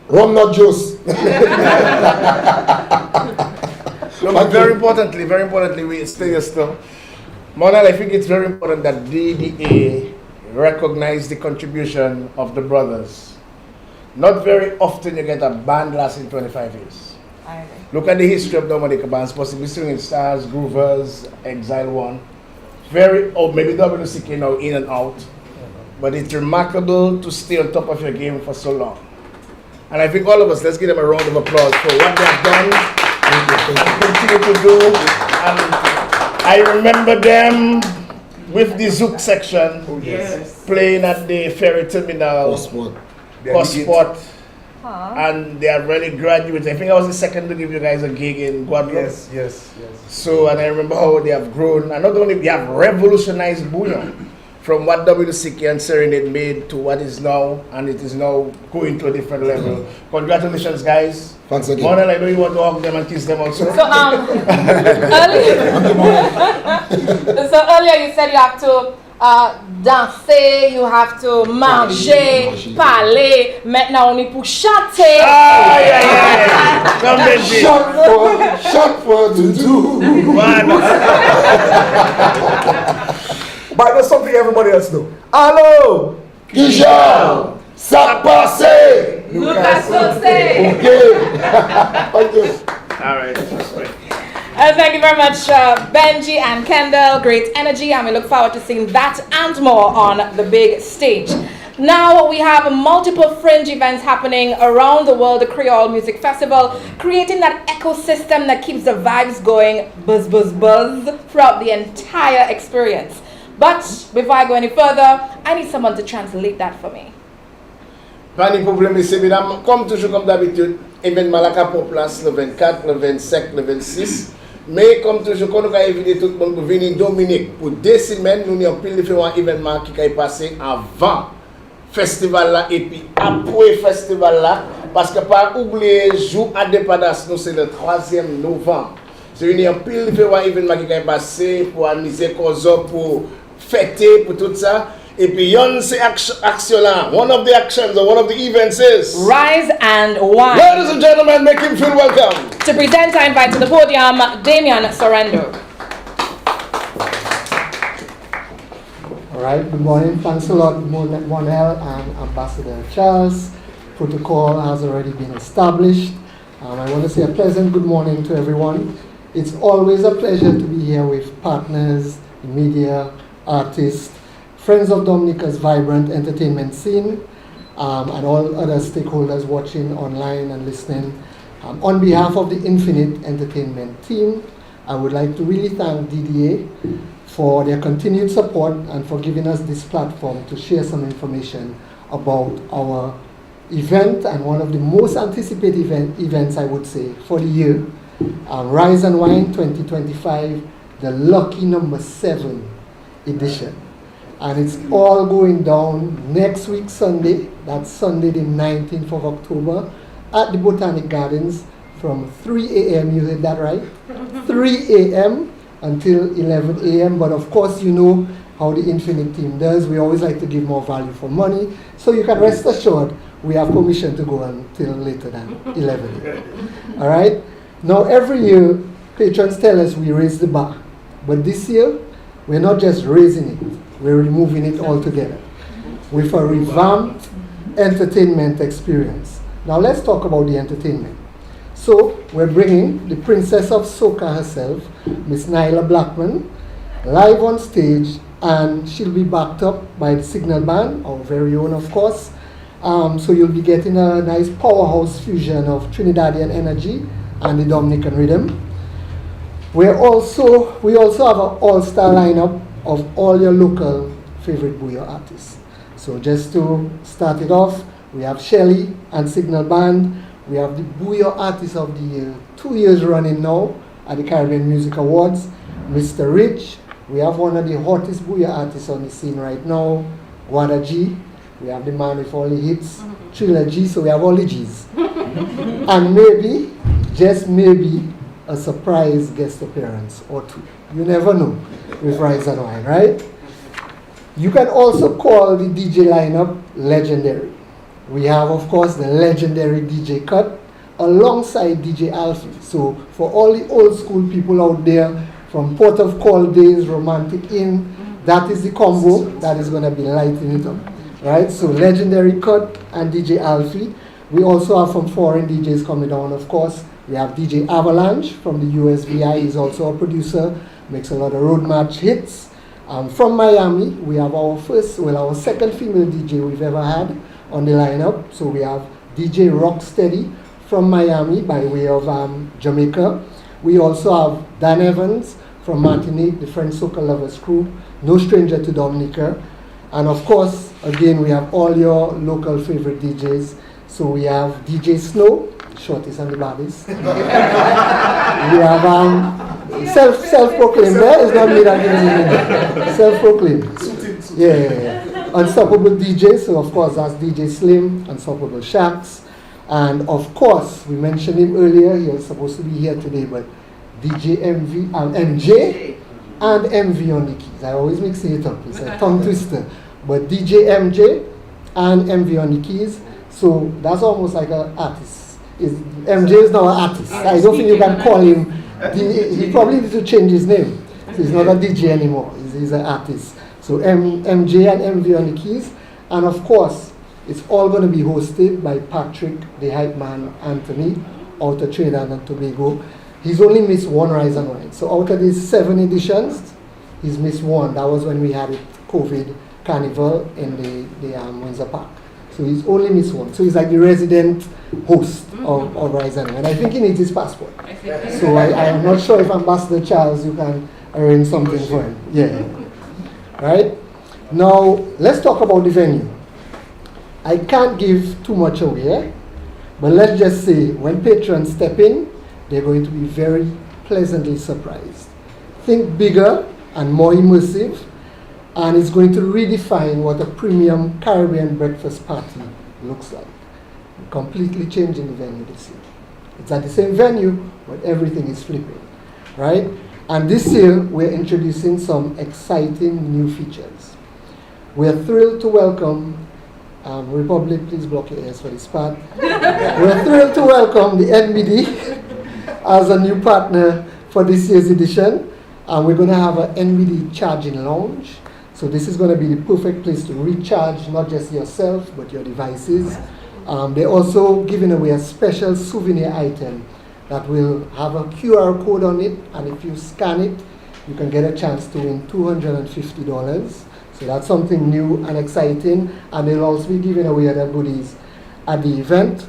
Speaker 6: rum not juice.
Speaker 2: No, but very importantly, we stay still. Monel, I think it's very important that DDA recognize the contribution of the brothers. Not very often you get a band lasting 25 years.
Speaker 1: I agree.
Speaker 2: Look at the history of Dominica bands, possibly Swinging Stars, Groovers, Exile One. Maybe WCK now in and out. But it's remarkable to stay on top of your game for so long. And I think all of us, let's give them a round of applause for what they have done and continue to do. And I remember them with the Zouk section playing at the ferry terminal, Gosport. And they are really graduates. I think I was the second to give you guys a gig in Guadeloupe.
Speaker 7: Yes.
Speaker 2: So, and I remember how they have grown. And not only they have revolutionized Bouillon from what WCK and Serenade made to what is now, and it is now going to a different level. Congratulations, guys.
Speaker 6: Thanks again.
Speaker 2: Monel, I know you want to hug them and kiss them also.
Speaker 1: So earlier you said you have to danser, you have to manger, parler. Maintenant, on est pour chanter.
Speaker 2: Comme Benji.
Speaker 6: Chaque fois, do.
Speaker 7: But there's something everybody else know. Hello!
Speaker 6: Kisha, ça passe.
Speaker 1: Lucas Sose.
Speaker 6: Okay. Thank you.
Speaker 2: All right, respect.
Speaker 1: Thank you very much, Benji and Kendall. Great energy, and we look forward to seeing that and more on the big stage. Now we have multiple fringe events happening around the world, the Creole Music Festival, creating that ecosystem that keeps the vibes going, buzz, buzz, buzz, throughout the entire experience. But before I go any further, I need someone to translate that for me.
Speaker 2: Pas de problème, messieurs, mesdames. Comme toujours, comme d'habitude, événement la pour place le 24, le 25, le 26. Mais comme toujours, quand nous avons invité tout le monde pour venir Dominique pour 2 semaines, nous avons pile différents événements qui sont passés avant le festival là et puis après le festival là. Parce que pas oublier le jour indépendance, nous c'est le 3e novembre. C'est une pile différents événements qui sont passés pour amuser, pour fêter, pour tout ça. Et puis, yon se action là. One of the actions or one of the events is
Speaker 1: Rise and Wine.
Speaker 2: Ladies and gentlemen, make him feel welcome.
Speaker 1: To present, I invite to the podium Damien Sorrendo.
Speaker 8: All right, good morning. Thanks a lot, Monel and Ambassador Charles. Protocol has already been established. I want to say a pleasant good morning to everyone. It's always a pleasure to be here with partners, media, artists, friends of Dominica's vibrant entertainment scene, and all other stakeholders watching online and listening. On behalf of the Infinite Entertainment team, I would like to really thank DDA for their continued support and for giving us this platform to share some information about our event and one of the most anticipated events, I would say, for the year, Rise and Wine 2025, the lucky number 7 edition. And it's all going down next week, Sunday. That's Sunday, the 19th of October, at the Botanic Gardens from 3 a.m. You heard that right? 3 a.m. until 11 a.m. But of course, you know how the Infinite team does. We always like to give more value for money. So you can rest assured we have permission to go until later than 11 a.m. All right? Now, every year, patrons tell us we raise the bar. But this year, we're not just raising it. We're removing it altogether with a revamped entertainment experience. Now let's talk about the entertainment. So we're bringing the Princess of Soca herself, Miss Nyla Blackman, live on stage, and she'll be backed up by the Signal Band, our very own, of course. So you'll be getting a nice powerhouse fusion of Trinidadian energy and the Dominican rhythm. We also have an all-star lineup of all your local favorite Bouillon artists. So just to start it off, we have Shelly and Signal Band. We have the Bouillon Artist of the Year, 2 years running now at the Caribbean Music Awards, Mr. Rich. We have one of the hottest Bouillon artists on the scene right now, Wada G. We have the man with all the hits, Triller G, so we have all the Gs. And maybe, just maybe, a surprise guest appearance or 2. You never know with Rise and Wine, right? You can also call the DJ lineup legendary. We have, of course, the legendary DJ Cut alongside DJ Alfie. So for all the old school people out there, from Port of Call days, Romantic Inn, that is the combo that is going to be lighting it up, right? So legendary Cut and DJ Alfie. We also have some foreign DJs coming down, of course. We have DJ Avalanche from the USVI. He's also a producer, makes a lot of road march hits. From Miami, we have our second female DJ we've ever had on the lineup. So we have DJ Rocksteady from Miami by way of Jamaica. We also have Dan Evans from Martinique, the French Soca Lovers crew, no stranger to Dominica. And of course, again, we have all your local favorite DJs. So we have DJ Snow, shortest and the baddest. We have self-proclaimed, it's not me that gives it. Self-proclaimed. Yeah. Unstoppable DJ, so of course that's DJ Slim, Unstoppable Shacks. And of course, we mentioned him earlier, he was supposed to be here today, but DJ MJ, and MV on the keys. I always mix it up. It's a tongue twister. But DJ MJ and MV on the keys. So that's almost like an artist. MJ is now an artist. I don't think you can call him. He probably needs to change his name. So he's not a DJ anymore. He's an artist. So MJ and MV on the keys. And of course, it's all going to be hosted by Patrick, the hype man, Anthony, out of Trinidad and Tobago. He's only missed one Rise and Wine. So out of these 7 editions, he's missed one. That was when we had a COVID carnival in the Windsor Park. So he's only missed one. So he's like the resident host of Rise and Wine. And I think he needs his passport. So I am not sure if Ambassador Charles, you can arrange something for him. Yeah. Right? Now, let's talk about the venue. I can't give too much away, but let's just say when patrons step in, they're going to be very pleasantly surprised. Think bigger and more immersive, and it's going to redefine what a premium Caribbean breakfast party looks like. We're completely changing the venue this year. It's at the same venue, but everything is flipping, right? And this year, we're introducing some exciting new features. We're thrilled to welcome Republic, please block your ears for this part. We're thrilled to welcome the NBD as a new partner for this year's edition. And we're going to have an NBD charging lounge. So this is going to be the perfect place to recharge not just yourself, but your devices. They're also giving away a special souvenir item that will have a QR code on it. And if you scan it, you can get a chance to win $250. So that's something new and exciting, and they'll also be giving away other goodies at the event.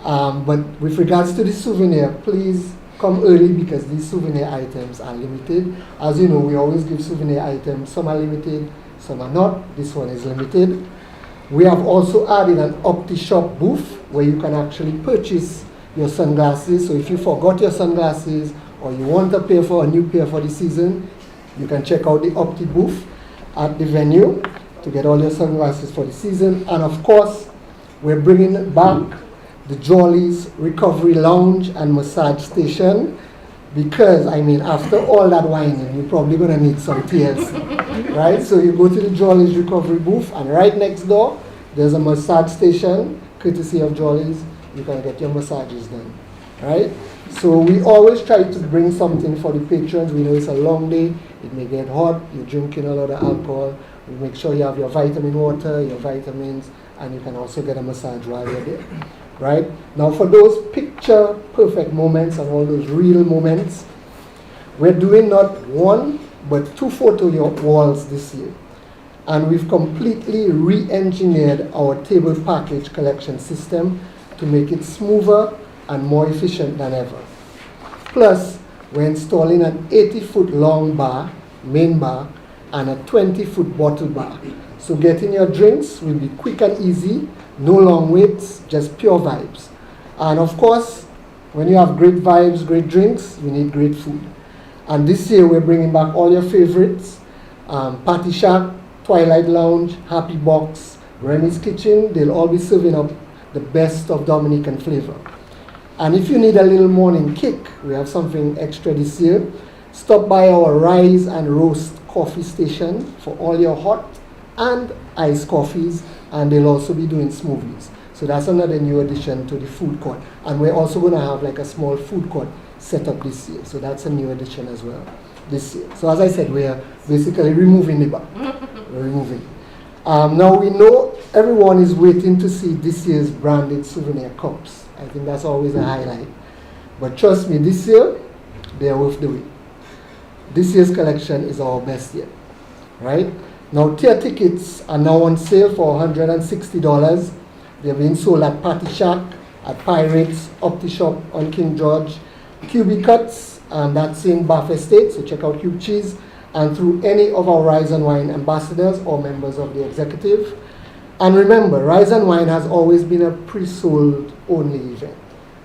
Speaker 8: But with regards to the souvenir, please come early because these souvenir items are limited. As you know, we always give souvenir items. Some are limited, some are not. This one is limited. We have also added an OptiShop booth where you can actually purchase your sunglasses. So if you forgot your sunglasses or you want a pair for a new pair for the season, you can check out the Opti booth at the venue to get all your sunglasses for the season. And of course, we're bringing back the Jolly's Recovery Lounge and Massage Station because, I mean, after all that whining, you're probably going to need some TLC, right? So you go to the Jolly's Recovery booth, and right next door, there's a massage station, courtesy of Jolly's. You can get your massages done, right? So we always try to bring something for the patrons. We know it's a long day. It may get hot. You're drinking a lot of alcohol. We make sure you have your vitamin water, your vitamins, and you can also get a massage while you're there, right? Now for those picture perfect moments and all those real moments, we're doing not one, but 2 photo walls this year. And we've completely re-engineered our table package collection system to make it smoother and more efficient than ever. Plus, we're installing an 80-foot long bar, main bar, and a 20-foot bottle bar. So getting your drinks will be quick and easy, no long waits, just pure vibes. And of course, when you have great vibes, great drinks, you need great food. And this year we're bringing back all your favorites, Party Shack, Twilight Lounge, Happy Box, Remy's Kitchen. They'll all be serving up the best of Dominican flavor. And if you need a little morning kick, we have something extra this year. Stop by our Rise and Roast coffee station for all your hot and iced coffees, and they'll also be doing smoothies. So that's another new addition to the food court. And we're also going to have like a small food court set up this year. So that's a new addition as well this year. So as I said, we're basically removing the bar. We're removing. Now we know everyone is waiting to see this year's branded souvenir cups. I think that's always a highlight. But trust me, this year, they're worth the wait. This year's collection is our best yet, right? Now tier tickets are now on sale for $160. They're being sold at Party Shack, at Pirates, OptiShop on King George, QB Cuts, and that's in Bath Estate, so check out Cube Cheese, and through any of our Rise and Wine ambassadors or members of the executive. And remember, Rise and Wine has always been a pre-sold only event.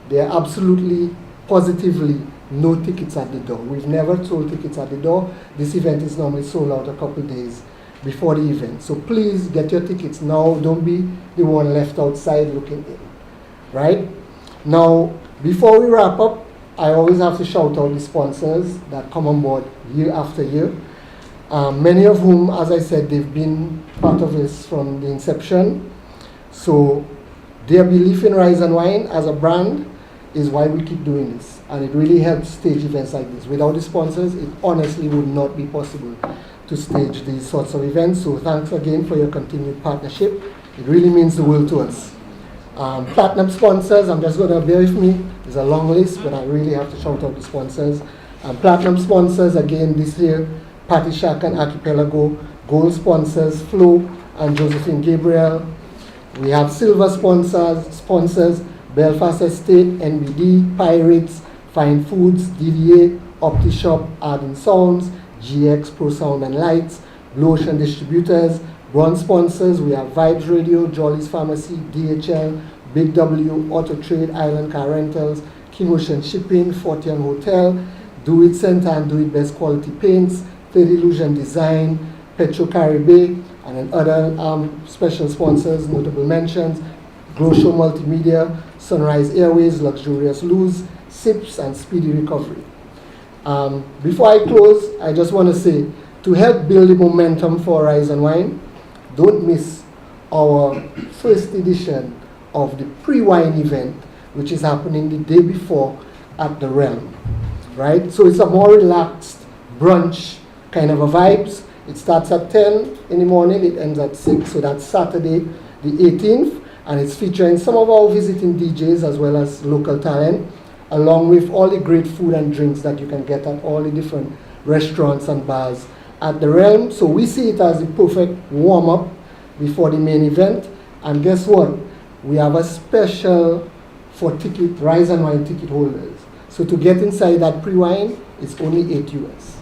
Speaker 8: There are absolutely, positively no tickets at the door. We've never sold tickets at the door. This event is normally sold out a couple days before the event. So please get your tickets now. Don't be the one left outside looking in, right? Now, before we wrap up, I always have to shout out the sponsors that come on board year after year. Many of whom, as I said, they've been part of this from the inception. So their belief in Rise and Wine as a brand is why we keep doing this. And it really helps stage events like this. Without the sponsors, it honestly would not be possible to stage these sorts of events. So thanks again for your continued partnership. It really means the world to us. Platinum sponsors, I'm just going to bear with me. There's a long list, but I really have to shout out the sponsors. Platinum sponsors, again, this year, Patty Shack and Archipelago. Gold sponsors, Flo and Josephine Gabriel. We have silver sponsors, Belfast Estate, NBD, Pirates, Fine Foods, DDA, OptiShop, Arden Sounds, GX Pro Sound and Lights, Blue Ocean Distributors. Bronze sponsors, we have Vibes Radio, Jolly's Pharmacy, DHL, Big W, Auto Trade, Island Car Rentals, King Ocean Shipping, Fortian Hotel, Do It Center and Do It Best Quality Paints, Third Illusion Design, Petro Caribe, and then other special sponsors, notable mentions, Glow Show Multimedia, Sunrise Airways, Luxurious Lose, SIPS, and Speedy Recovery. Before I close, I just want to say, to help build the momentum for Rise and Wine, don't miss our first edition of the pre-wine event, which is happening the day before at the Realm, right? So it's a more relaxed brunch kind of a vibes. It starts at 10 in the morning, it ends at 6, so that's Saturday the 18th, and it's featuring some of our visiting DJs as well as local talent, along with all the great food and drinks that you can get at all the different restaurants and bars at the Realm. So we see it as the perfect warm-up before the main event. And guess what? We have a special for Rise and Wine ticket holders. So to get inside that pre-wine, it's only $8 US.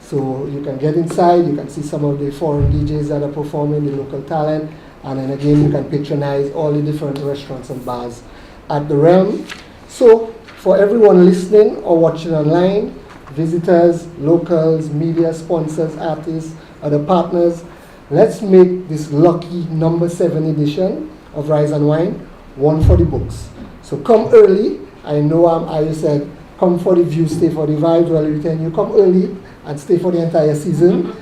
Speaker 8: So you can get inside, you can see some of the foreign DJs that are performing, the local talent, and then again you can patronize all the different restaurants and bars at the Realm. So for everyone listening or watching online, visitors, locals, media, sponsors, artists, other partners, let's make this lucky number 7 edition of Rise and Wine one for the books. So come early. I know I said come for the view, stay for the vibes. Well, we tell you come early and stay for the entire season.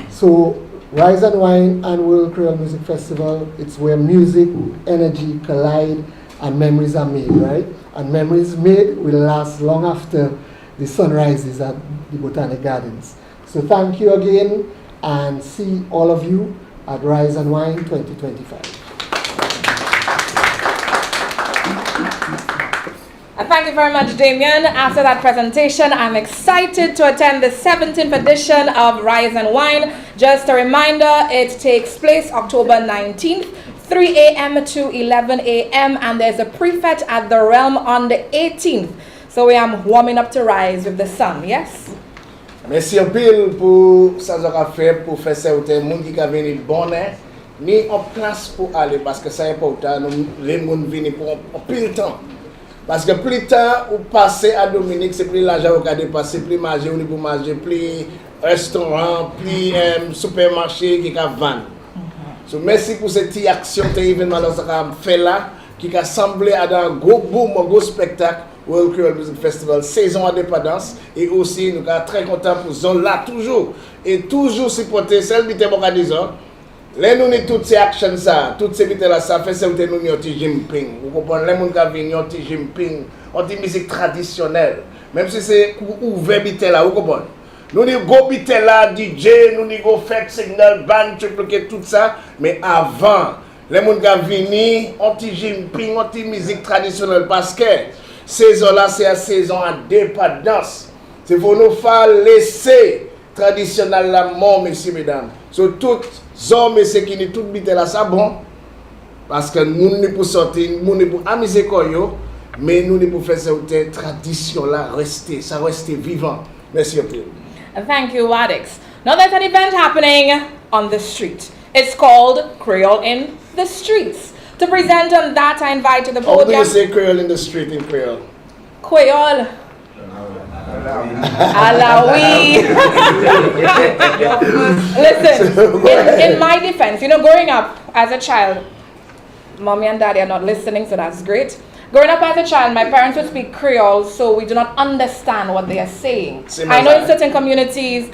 Speaker 8: So Rise and Wine and World Creole Music Festival, it's where music, energy collide and memories are made, right? And memories made will last long after the sun rises at the Botanic Gardens. So thank you again, and see all of you at Rise and Wine 2025.
Speaker 1: Thank you very much, Damien. After that presentation, I'm excited to attend the 17th edition of Rise and Wine. Just a reminder, it takes place October 19th, 3 a.m. to 11 a.m. and there's a prefect at the Realm on the 18th. So we are warming up to Rise with the sun, yes?
Speaker 2: Merci un pile pour ça qu'on a fait pour faire ça aux monde qui a venu bonnet ni en place pour aller parce que c'est important nous les monde venir pour en pile temps parce que plus temps ou passer à Dominique c'est plus l'argent qu'on a dépasser plus manger on pour manger plus restaurant plus supermarché qui a vendre. So merci pour cette action événement là ça a fait là qui a semblé à un gros boom un gros spectacle World Creole Music Festival, saison indépendance, et aussi nous sommes très contents pour zone là toujours et toujours supporter celle qui est organisation. Là nous avons toutes ces actions ça, toutes ces bêtes là ça fait ça nous nous anti jumping. Vous comprenez les gens qui viennent anti jumping, anti musique traditionnelle. Même si c'est ouvert bêtes là, vous comprenez. Nous avons go bêtes là DJ, nous avons fait signal band triple tout ça, mais avant les gens qui viennent anti jumping, anti musique traditionnelle parce que saison là, c'est la saison indépendance. C'est pour nous faire laisser traditionnel la mort, messieurs, mesdames. So, toutes hommes et ceux qui sont toutes bites là, ça bon. Parce que nous ne pouvons sortir, nous ne pouvons amuser koyo, mais nous ne pouvons faire cette tradition là rester, ça reste vivant. Merci beaucoup.
Speaker 1: Thank you, Wadix. Now there's an event happening on the street. It's called Creole in the Streets. To present on that, I invite to the
Speaker 2: How do
Speaker 1: podium.
Speaker 2: you say Creole in the street in Creole?
Speaker 1: Creole. Alawi. Listen, in my defense, growing up as a child, mommy and daddy are not listening, so that's great. Growing up as a child, my parents would speak Creole, so we do not understand what they are saying.
Speaker 2: Same
Speaker 1: I
Speaker 2: as
Speaker 1: know in
Speaker 2: I.
Speaker 1: certain communities,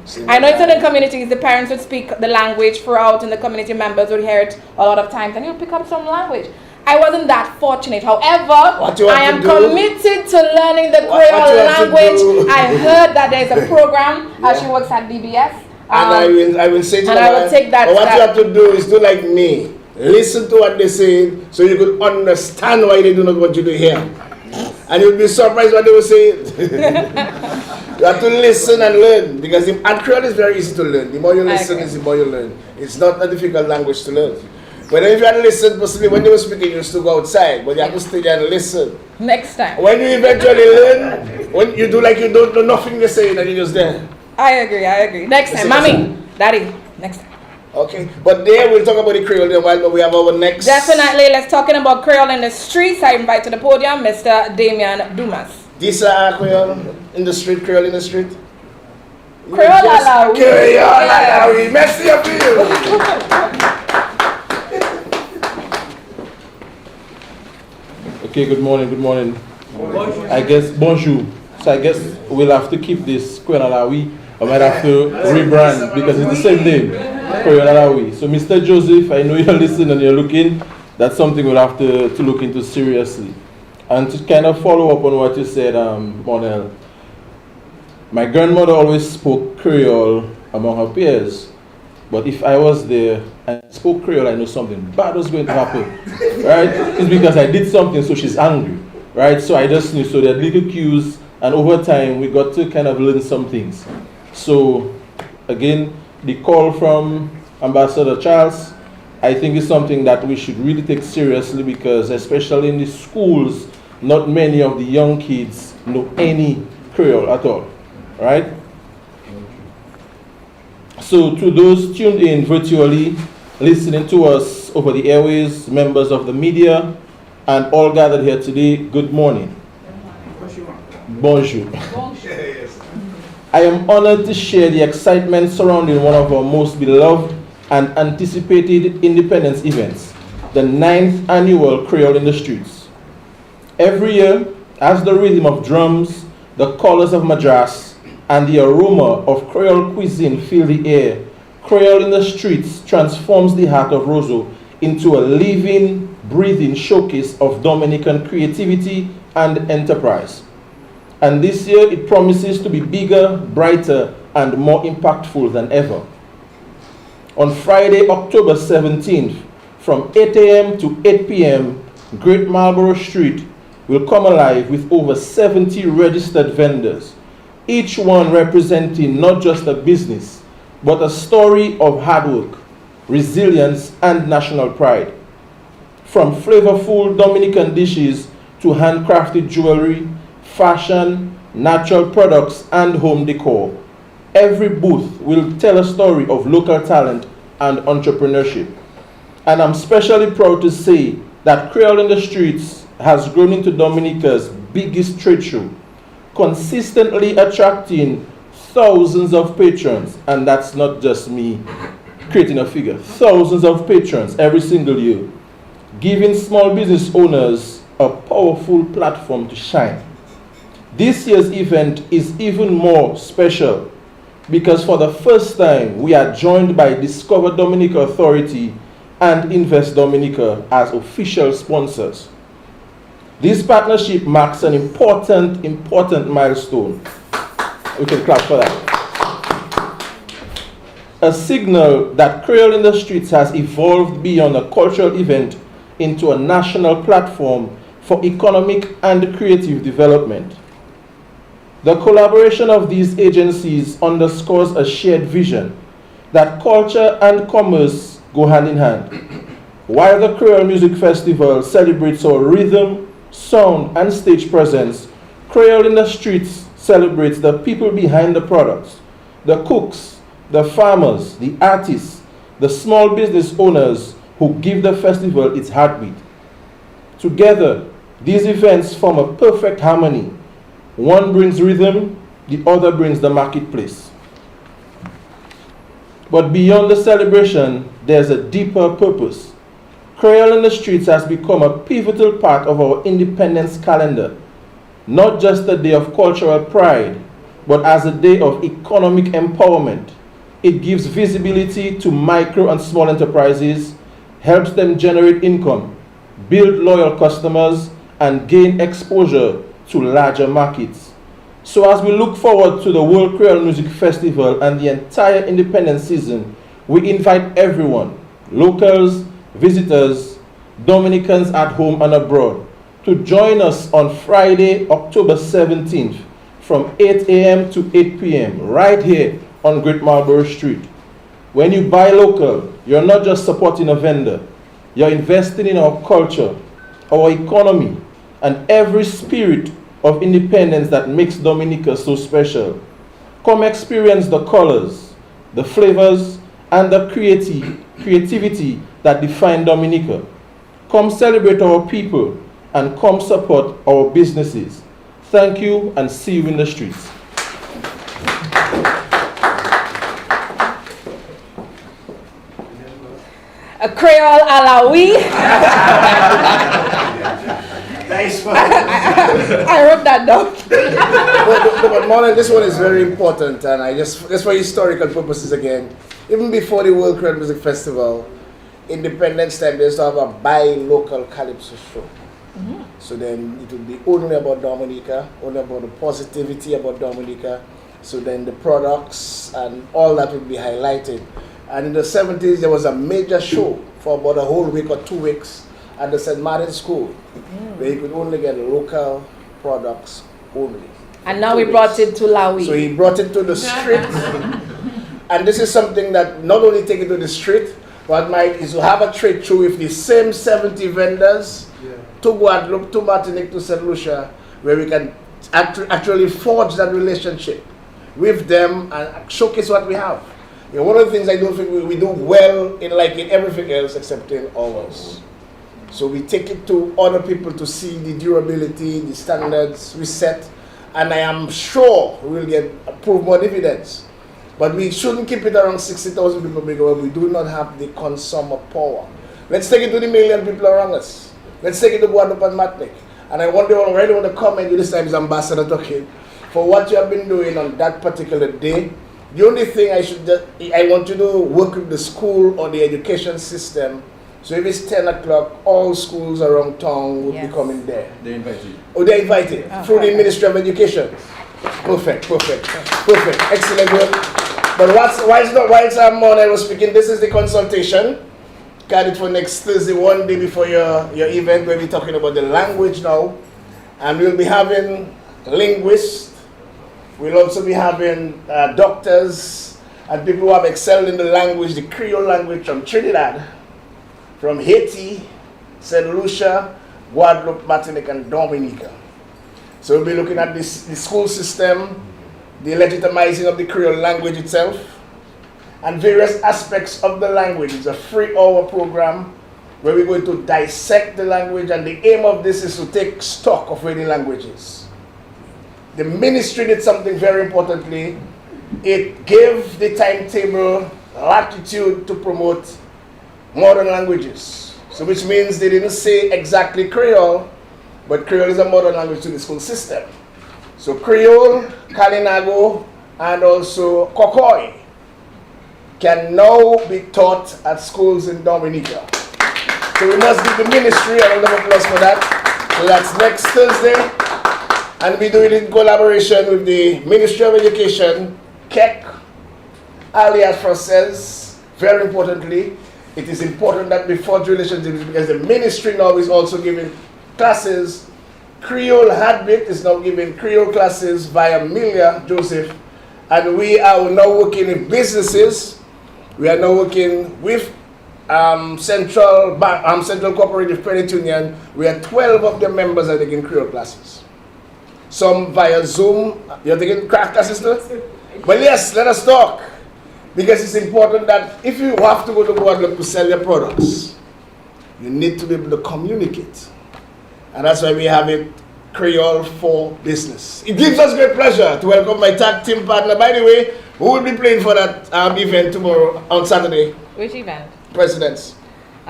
Speaker 2: Same
Speaker 1: I know
Speaker 2: as
Speaker 1: in certain communities, the parents would speak the language throughout, and the community members would hear it a lot of times, and you'll pick up some language. I wasn't that fortunate. However,
Speaker 2: What you have
Speaker 1: I
Speaker 2: to
Speaker 1: am
Speaker 2: do-
Speaker 1: committed to learning the
Speaker 2: What you
Speaker 1: Creole
Speaker 2: have to
Speaker 1: language.
Speaker 2: do-
Speaker 1: I heard that there's a program. She works at DBS.
Speaker 2: And I will say to
Speaker 1: and
Speaker 2: them,
Speaker 1: I will take that
Speaker 2: but what
Speaker 1: step.
Speaker 2: you have to do is do like me. Listen to what they say so you could understand why they do not want you to hear. And you'll be surprised what they will say. You have to listen and learn, because and Creole is very easy to learn. The more you listen,
Speaker 1: agree.
Speaker 2: is the more you learn. It's not a difficult language to learn. But if you had listened, possibly when they were speaking, you used to go outside, but you have to stay there and listen.
Speaker 1: Next time.
Speaker 2: When you eventually learn, when you do like you don't know nothing they say, and you're just there.
Speaker 1: I agree. Next time. Mommy, Daddy, next time.
Speaker 2: Okay, but there we'll talk about the Creole in a while, but we have our next.
Speaker 1: Definitely, let's talking about Creole in the streets. I invite to the podium Mr. Damian Dumas.
Speaker 2: This Creole in the street, Creole in the street.
Speaker 1: Creole Alawi.
Speaker 2: Creole
Speaker 1: Yeah.
Speaker 2: Alawi. Merci a you.
Speaker 9: Okay, good morning. I guess, bonjour. So I guess we'll have to keep this Creole Alawi. I might have to rebrand because it's the same name, Creole Alawi. So Mr. Joseph, I know you're listening and you're looking. That's something we'll have to look into seriously. And to kind of follow up on what you said, Monel, my grandmother always spoke Creole among her peers. But if I was there and spoke Creole, I know something bad was going to happen, right? It's because I did something, so she's angry, right? So I just knew, so there are little cues, and over time, we got to kind of learn some things. So, again, the call from Ambassador Charles, I think is something that we should really take seriously, because especially in the schools, not many of the young kids know any Creole at all, right? So to those tuned in virtually, listening to us over the airways, members of the media, and all gathered here today, good morning. Bonjour. I am honored to share the excitement surrounding one of our most beloved and anticipated independence events, the 9th annual Creole in the Streets. Every year, as the rhythm of drums, the colors of Madras, and the aroma of Creole cuisine fill the air, Creole in the Streets transforms the heart of Roseau into a living, breathing showcase of Dominican creativity and enterprise. And this year it promises to be bigger, brighter, and more impactful than ever. On Friday, October 17th, from 8 a.m. to 8 p.m., Great Marlborough Street will come alive with over 70 registered vendors, each one representing not just a business, but a story of hard work, resilience, and national pride. From flavorful Dominican dishes to handcrafted jewelry, fashion, natural products, and home decor, every booth will tell a story of local talent and entrepreneurship. And I'm especially proud to say that Creole in the Streets has grown into Dominica's biggest trade show, consistently attracting thousands of patrons, and that's not just me creating a figure, thousands of patrons every single year, giving small business owners a powerful platform to shine. This year's event is even more special because for the first time we are joined by Discover Dominica Authority and Invest Dominica as official sponsors. This partnership marks an important milestone. We can clap for that. A signal that Creole in the Streets has evolved beyond a cultural event into a national platform for economic and creative development. The collaboration of these agencies underscores a shared vision that culture and commerce go hand in hand. While the Creole Music Festival celebrates our rhythm, sound, and stage presence, Creole in the Streets celebrates the people behind the products, the cooks, the farmers, the artists, the small business owners who give the festival its heartbeat. Together, these events form a perfect harmony. One brings rhythm, the other brings the marketplace. But beyond the celebration, there's a deeper purpose. Creole in the Streets has become a pivotal part of our independence calendar, not just a day of cultural pride, but as a day of economic empowerment. It gives visibility to micro and small enterprises, helps them generate income, build loyal customers, and gain exposure to larger markets. So as we look forward to the World Creole Music Festival and the entire independence season, we invite everyone, locals, visitors, Dominicans at home and abroad, to join us on Friday, October 17th from 8 a.m. to 8 p.m. right here on Great Marlborough Street. When you buy local, you're not just supporting a vendor, you're investing in our culture, our economy, and every spirit of independence that makes Dominica so special. Come experience the colors, the flavors, and the creativity that define Dominica. Come celebrate our people and come support our businesses. Thank you and see you in the streets.
Speaker 1: A Creole a la oui.
Speaker 2: Nice one.
Speaker 1: I wrote that down.
Speaker 2: But Marlon, this one is very important, and just for historical purposes again, even before the World Creole Music Festival, Independence Time, they used to have a buy local calypso show.
Speaker 1: Mm-hmm.
Speaker 2: So then it would be only about Dominica, only about the positivity about Dominica. So then the products and all that would be highlighted. And in the 70s, there was a major show for about a whole week or 2 weeks at the St. Martin's School, where you could only get local products only.
Speaker 1: And now we brought it to Lawi.
Speaker 2: So he brought it to the street. And this is something that not only take it to the street, but is to have a trade through with the same 70 vendors to Guadeloupe, to Martinique, to St. Lucia, where we can actually forge that relationship with them and showcase what we have. You know, one of the things I don't think we do well in everything else except in ours. So we take it to other people to see the durability, the standards we set, and I am sure we'll get prove more dividends. But we shouldn't keep it around 60,000 people because we do not have the consumer power. Let's take it to the million people around us. Let's take it to Guadeloupe and Martinique. And I already want to comment you this time is Ambassador talking for what you have been doing on that particular day. The only thing I want you to work with the school or the education system. So if it's 10 o'clock, all schools around town will be coming there.
Speaker 10: They're invited.
Speaker 2: Oh, they're invited through the Ministry of Education. Perfect. Excellent work. But whilst I was speaking, this is the consultation. Got it for next Thursday, one day before your event, where we're talking about the language now. And we'll be having linguists. We'll also be having doctors and people who have excelled in the language, the Creole language from Trinidad, from Haiti, St. Lucia, Guadeloupe, Martinique, and Dominica. So we'll be looking at the school system, the legitimizing of the Creole language itself, and various aspects of the language. It's a 3-hour program where we're going to dissect the language, and the aim of this is to take stock of where the language is. The ministry did something very importantly. It gave the timetable latitude to promote modern languages. So which means they didn't say exactly Creole, but Creole is a modern language to the school system. So Creole, Kalinago, and also Kokoi can now be taught at schools in Dominica. So we must give the ministry a round of applause for that. So that's next Thursday. And we do it in collaboration with the Ministry of Education, KEC, alias Française. Very importantly, it is important that we forge relationships because the ministry now is also giving classes. Creole Hadbit is now giving Creole classes via Milia Joseph. And we are now working with businesses. We are now working with Central Cooperative Credit Union. We are 12 of their members are taking Creole classes. Some via Zoom. You're taking craft classes too? But yes, let us talk. Because it's important that if you have to go to Guadeloupe to sell your products, you need to be able to communicate. And that's why we have it Creole for Business. It gives us great pleasure to welcome my tag team partner. By the way, who will be playing for that event tomorrow on Saturday?
Speaker 1: Which event?
Speaker 2: Presidents.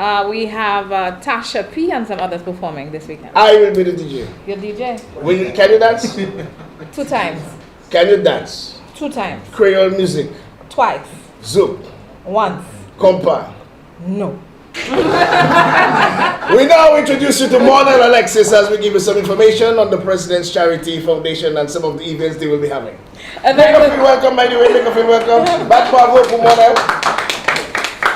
Speaker 1: We have Tasha P and some others performing this weekend.
Speaker 2: I will be the DJ.
Speaker 1: Your DJ?
Speaker 2: Can you dance?
Speaker 1: 2 times.
Speaker 2: Can you dance?
Speaker 1: 2 times.
Speaker 2: Creole music.
Speaker 1: Twice.
Speaker 2: Zouk.
Speaker 1: Once.
Speaker 2: Compa.
Speaker 1: No.
Speaker 2: We now introduce you to Monel Alexis as we give you some information on the President's Charity Foundation and some of the events they will be having. Make a feel welcome, by the way. Make a feel welcome. Back bravo for Monel.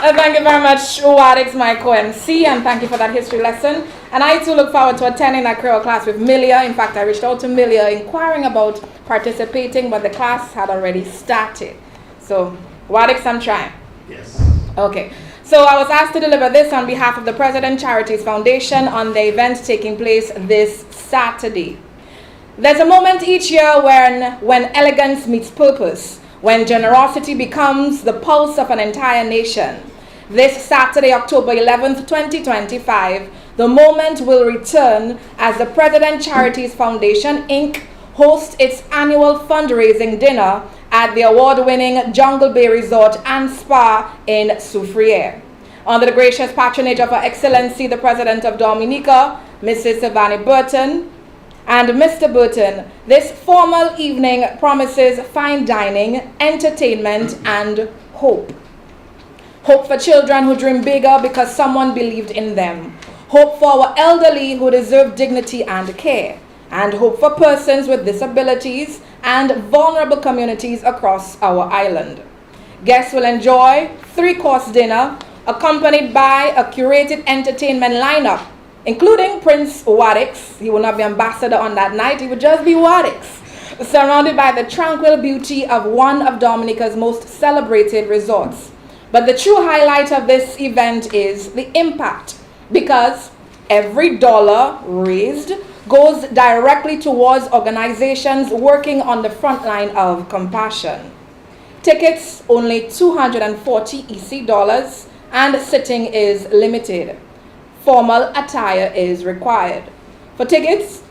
Speaker 1: Thank you very much, Wadix, my co-MC, and thank you for that history lesson. And I too look forward to attending that Creole class with Milia. In fact, I reached out to Milia inquiring about participating, but the class had already started. So, Wadix, I'm trying.
Speaker 2: Yes.
Speaker 1: Okay. So I was asked to deliver this on behalf of the President Charities Foundation on the event taking place this Saturday. There's a moment each year when elegance meets purpose, when generosity becomes the pulse of an entire nation. This Saturday, October 11th, 2025, the moment will return as the President Charities Foundation, Inc. hosts its annual fundraising dinner at the award-winning Jungle Bay Resort and Spa in Soufriere. Under the gracious patronage of Her Excellency, the President of Dominica, Mrs. Savannah Burton, and Mr. Burton, this formal evening promises fine dining, entertainment, and hope. Hope for children who dream bigger because someone believed in them. Hope for our elderly who deserve dignity and care. And hope for persons with disabilities and vulnerable communities across our island. Guests will enjoy 3-course dinner accompanied by a curated entertainment lineup, including Prince Wadix. He will not be ambassador on that night, he would just be Wadix, surrounded by the tranquil beauty of one of Dominica's most celebrated resorts. But the true highlight of this event is the impact, because every dollar raised goes directly towards organizations working on the front line of compassion. Tickets only $240 EC dollars, and sitting is limited. Formal attire is required. For tickets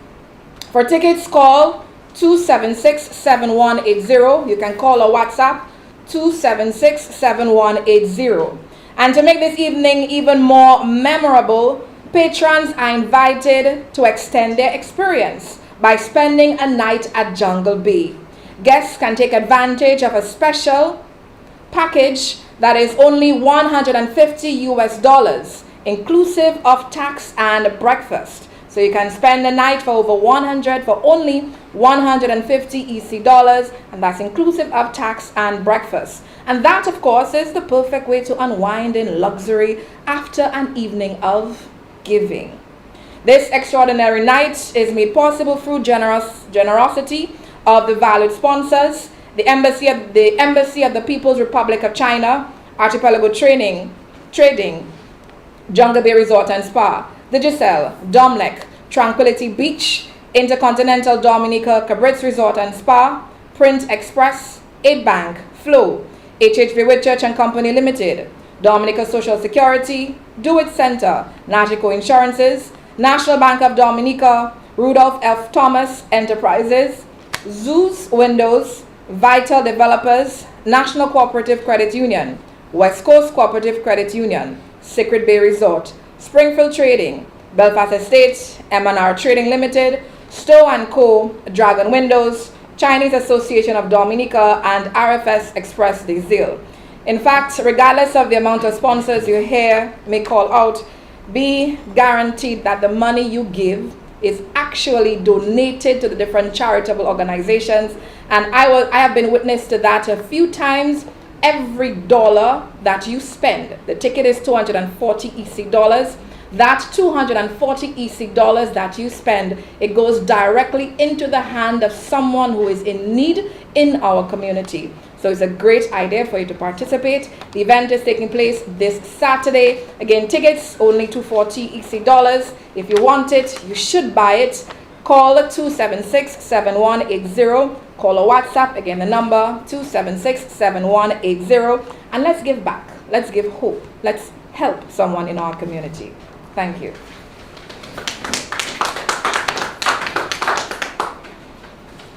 Speaker 1: call 276-7180. You can call or WhatsApp 276-7180. And to make this evening even more memorable, patrons are invited to extend their experience by spending a night at Jungle Bay. Guests can take advantage of a special package that is only $150 US, inclusive of tax and breakfast. So you can spend the night for over 100 for only $150 EC dollars, and that's inclusive of tax and breakfast. And that, of course, is the perfect way to unwind in luxury after an evening of giving. This extraordinary night is made possible through generosity of the valued sponsors, the Embassy of the People's Republic of China, Archipelago Trading, Jungle Bay Resort and Spa, the Giselle, Domlec, Tranquility Beach, Intercontinental Dominica Cabritz Resort and Spa, Print Express, 8 Bank, Flow, HHV Whitchurch and Company Limited, Dominica Social Security, Do It Center, Nagico Insurances, National Bank of Dominica, Rudolph F. Thomas Enterprises, Zeus Windows, Vital Developers, National Cooperative Credit Union, West Coast Cooperative Credit Union, Secret Bay Resort, Springfield Trading, Belfast Estate, M&R Trading Limited, Stowe & Co., Dragon Windows, Chinese Association of Dominica, and RFS Express Diesel. In fact, regardless of the amount of sponsors you hear may call out, be guaranteed that the money you give is actually donated to the different charitable organizations. And I have been witness to that a few times. Every dollar that you spend, the ticket is $240 EC dollars. That $240 EC dollars that you spend, it goes directly into the hand of someone who is in need in our community. So it's a great idea for you to participate. The event is taking place this Saturday. Again, tickets only $240 EC dollars. If you want it, you should buy it. Call 276-7180. Call or WhatsApp. Again, the number 276-7180. And let's give back. Let's give hope. Let's help someone in our community. Thank you.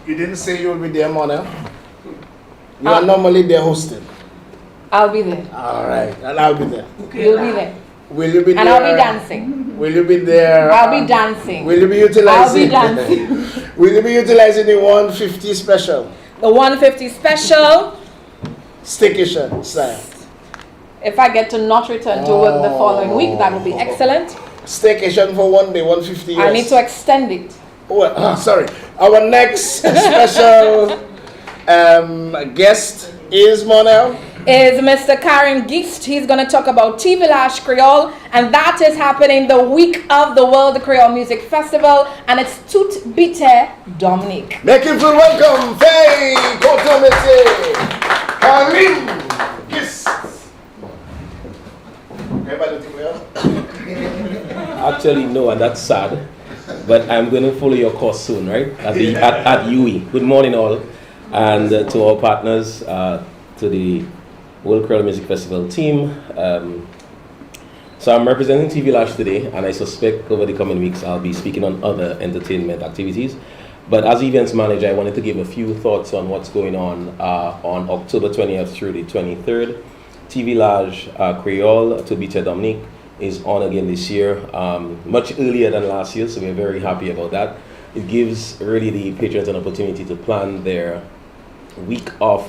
Speaker 2: You didn't say you will be there, Mona. You are normally there hosting.
Speaker 1: I'll be there.
Speaker 2: All right, and I'll be there.
Speaker 1: You'll be there.
Speaker 2: Will you be there?
Speaker 1: And I'll be dancing.
Speaker 2: Will you be there?
Speaker 1: I'll be dancing.
Speaker 2: Will you be utilizing?
Speaker 1: I'll be dancing.
Speaker 2: Will you be utilizing the 150 special?
Speaker 1: The 150 special.
Speaker 2: Staycation style.
Speaker 1: If I get to not return to work the following week, that would be excellent.
Speaker 2: Staycation for 1 day, 150 years.
Speaker 1: I need to extend it.
Speaker 2: Oh, sorry. Our next special guest is Monel.
Speaker 1: Is Mr. Karim Geist. He's going to talk about TV Lash Creole, and that is happening the week of the World Creole Music Festival, and it's Tout Bite Dominique.
Speaker 2: Make him feel welcome. Faye Kotomete Karim Geist.
Speaker 10: Actually, no, and that's sad. But I'm going to follow your course soon, right? At UE. Good morning, all. And to our partners, to the World Creole Music Festival team. So I'm representing TV Lash today, and I suspect over the coming weeks I'll be speaking on other entertainment activities. But as events manager, I wanted to give a few thoughts on what's going on October 20th through the 23rd. TV Lash Creole, to be Dominique, is on again this year, much earlier than last year, so we're very happy about that. It gives really the patrons an opportunity to plan their week of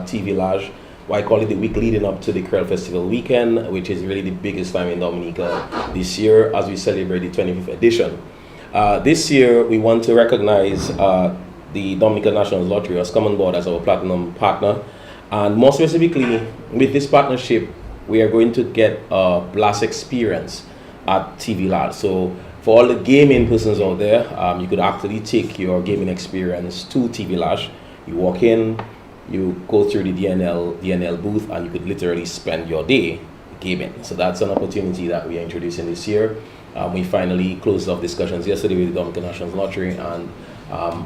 Speaker 10: TV Lash. I call it the week leading up to the Creole Festival weekend, which is really the biggest time in Dominica this year as we celebrate the 25th edition. This year, we want to recognize the Dominica National Lottery has come on board as our platinum partner. And more specifically, with this partnership, we are going to get a blast experience at TV Lash. So for all the gaming persons out there, you could actually take your gaming experience to TV Lash. You walk in, you go through the DNL booth, and you could literally spend your day gaming. So that's an opportunity that we are introducing this year. We finally closed off discussions yesterday with the Dominican National Lottery, and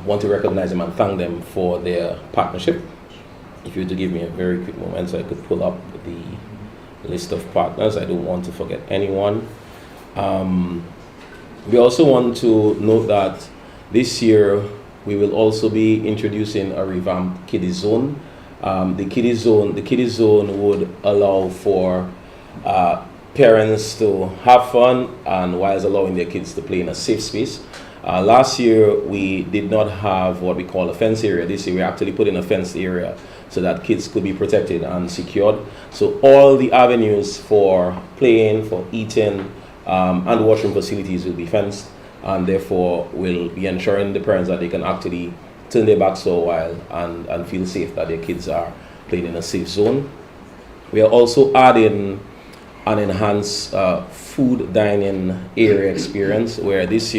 Speaker 10: want to recognize them and thank them for their partnership. If you were to give me a very quick moment so I could pull up the list of partners, I don't want to forget anyone. We also want to note that this year we will also be introducing a revamped kiddie zone. The kiddie zone would allow for parents to have fun and whilst allowing their kids to play in a safe space. Last year we did not have what we call a fence area. This year we actually put in a fenced area so that kids could be protected and secured. So all the avenues for playing, for eating, and washroom facilities will be fenced, and therefore will be ensuring the parents that they can actually turn their backs for a while and feel safe that their kids are playing in a safe zone. We are also adding an enhanced food dining area experience, where last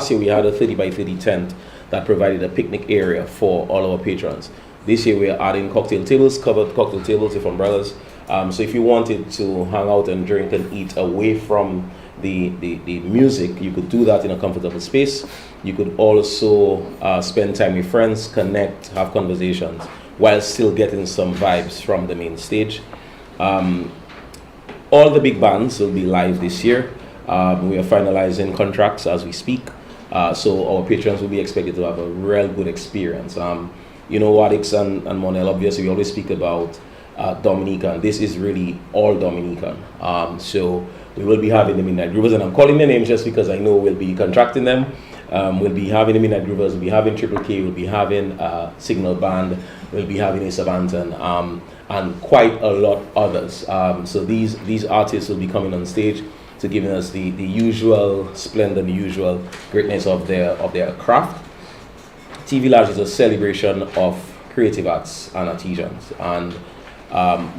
Speaker 10: year we had a 30 by 30 tent that provided a picnic area for all our patrons. This year we are adding cocktail tables, covered cocktail tables with umbrellas. So if you wanted to hang out and drink and eat away from the music, you could do that in a comfortable space. You could also spend time with friends, connect, have conversations, while still getting some vibes from the main stage. All the big bands will be live this year. We are finalizing contracts as we speak. So our patrons will be expected to have a real good experience. You know, Wadix and Monel, obviously we always speak about Dominican. This is really all Dominican. So we will be having the Midnight Groovers, and I'm calling their names just because I know we'll be contracting them. We'll be having the Midnight Groovers, we'll be having Triple K, we'll be having Signal Band, we'll be having Ace of Anton, and quite a lot others. So these artists will be coming on stage to giving us the usual splendor, the usual greatness of their craft. TV Lash is a celebration of creative arts and artisans, and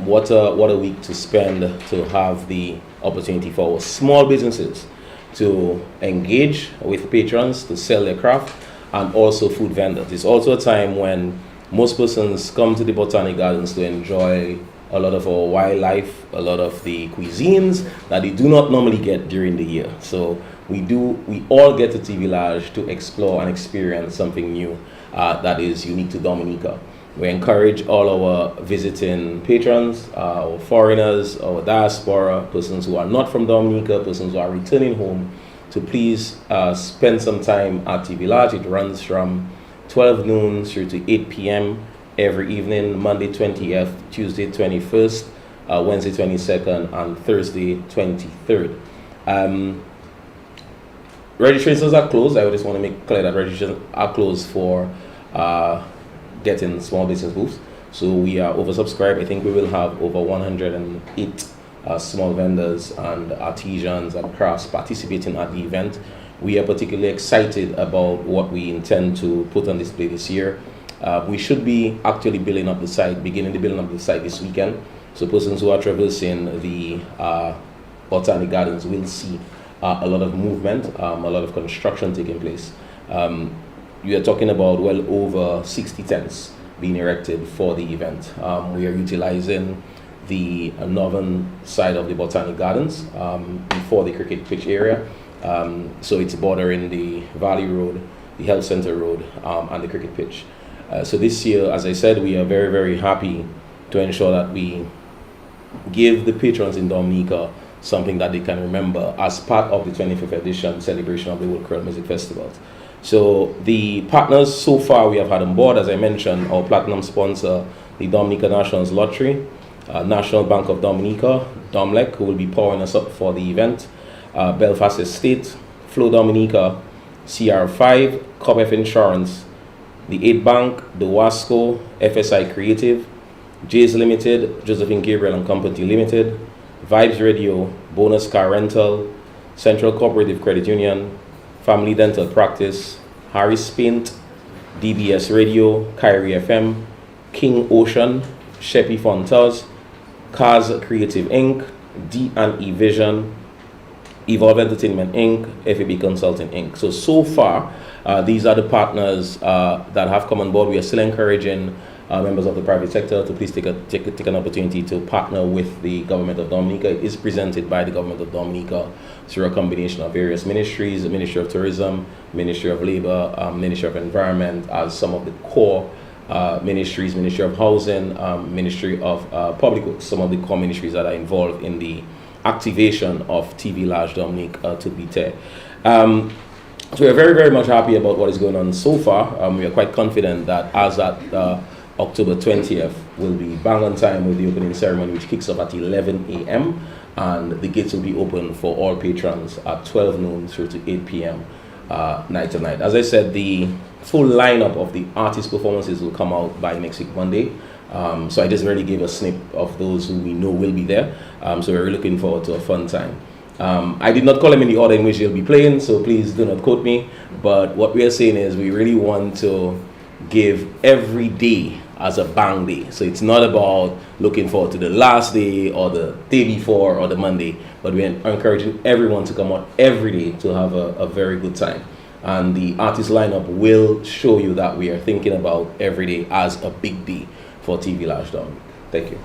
Speaker 10: what a week to spend to have the opportunity for small businesses to engage with patrons, to sell their craft, and also food vendors. It's also a time when most persons come to the Botanic Gardens to enjoy a lot of our wildlife, a lot of the cuisines that they do not normally get during the year. So we all get to TV Lash to explore and experience something new that is unique to Dominica. We encourage all our visiting patrons, our foreigners, our diaspora, persons who are not from Dominica, persons who are returning home, to please spend some time at TV Lash. It runs from 12 noon through to 8 p.m. every evening, Monday 20th, Tuesday 21st, Wednesday 22nd and Thursday 23rd. Registrations are closed. I just want to make clear that registrations are closed for getting small business booths. So we are oversubscribed. I think we will have over 108 small vendors and artisans and crafts participating at the event. We are particularly excited about what we intend to put on display this year. We should be actually building up the site, beginning the building up the site this weekend. So persons who are traversing the Botanic Gardens will see a lot of movement, a lot of construction taking place. We are talking about well over 60 tents being erected for the event. We are utilizing the northern side of the Botanic Gardens before the cricket pitch area. So it's bordering the Valley Road, the Health Center Road, and the cricket pitch. So this year, as I said, we are very, very happy to ensure that we give the patrons in Dominica something that they can remember as part of the 25th edition celebration of the World Creole Music Festival. So the partners so far we have had on board, as I mentioned, our platinum sponsor, the Dominica Nationals Lottery, National Bank of Dominica, DOMLEC, who will be powering us up for the event, Belfast Estate, Flow Dominica, CR5, COBF Insurance, the 8 Bank, the Wasco, FSI Creative, Jays Limited, Josephine Gabriel and Company Limited, Vibes Radio, Bonus Car Rental, Central Cooperative Credit Union, Family Dental Practice, Harris Paint, DBS Radio, Kyrie FM, King Ocean, Sheppy Fontas, Cars Creative Inc., D&E Vision, Evolve Entertainment Inc., FAB Consulting Inc. So far, these are the partners that have come on board. We are still encouraging members of the private sector to please take an opportunity to partner with the government of Dominica. It is presented by the government of Dominica through a combination of various ministries, the Ministry of Tourism, Ministry of Labor, Ministry of Environment as some of the core ministries, Ministry of Housing, Ministry of Public Works, some of the core ministries that are involved in the activation of TV Large Dominique to be there. So we are very, very much happy about what is going on so far. We are quite confident that as at October 20th, we'll be bang on time with the opening ceremony, which kicks off at 11 a.m. and the gates will be open for all patrons at 12 noon through to 8 p.m. Night to night. As I said, the full lineup of the artist performances will come out by next week Monday. So I just really gave a snip of those who we know will be there. So we're really looking forward to a fun time. I did not call them in the order in which they'll be playing, so please do not quote me. But what we are saying is we really want to give every day as a bang day. So it's not about looking forward to the last day or the day before or the Monday, but we're encouraging everyone to come out every day to have a very good time. And the artist lineup will show you that we are thinking about every day as a big day for TV Large Down. Thank you.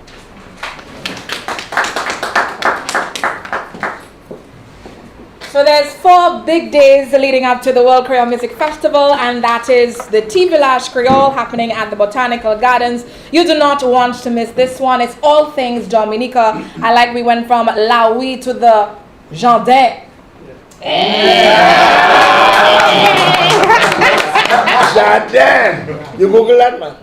Speaker 1: So there's 4 big days leading up to the World Creole Music Festival, and that is the Tea Village Creole happening at the Botanical Gardens. You do not want to miss this one. It's all things Dominica. I like we went from La Oui to the Jardin.
Speaker 2: Jardin! You Google that, man.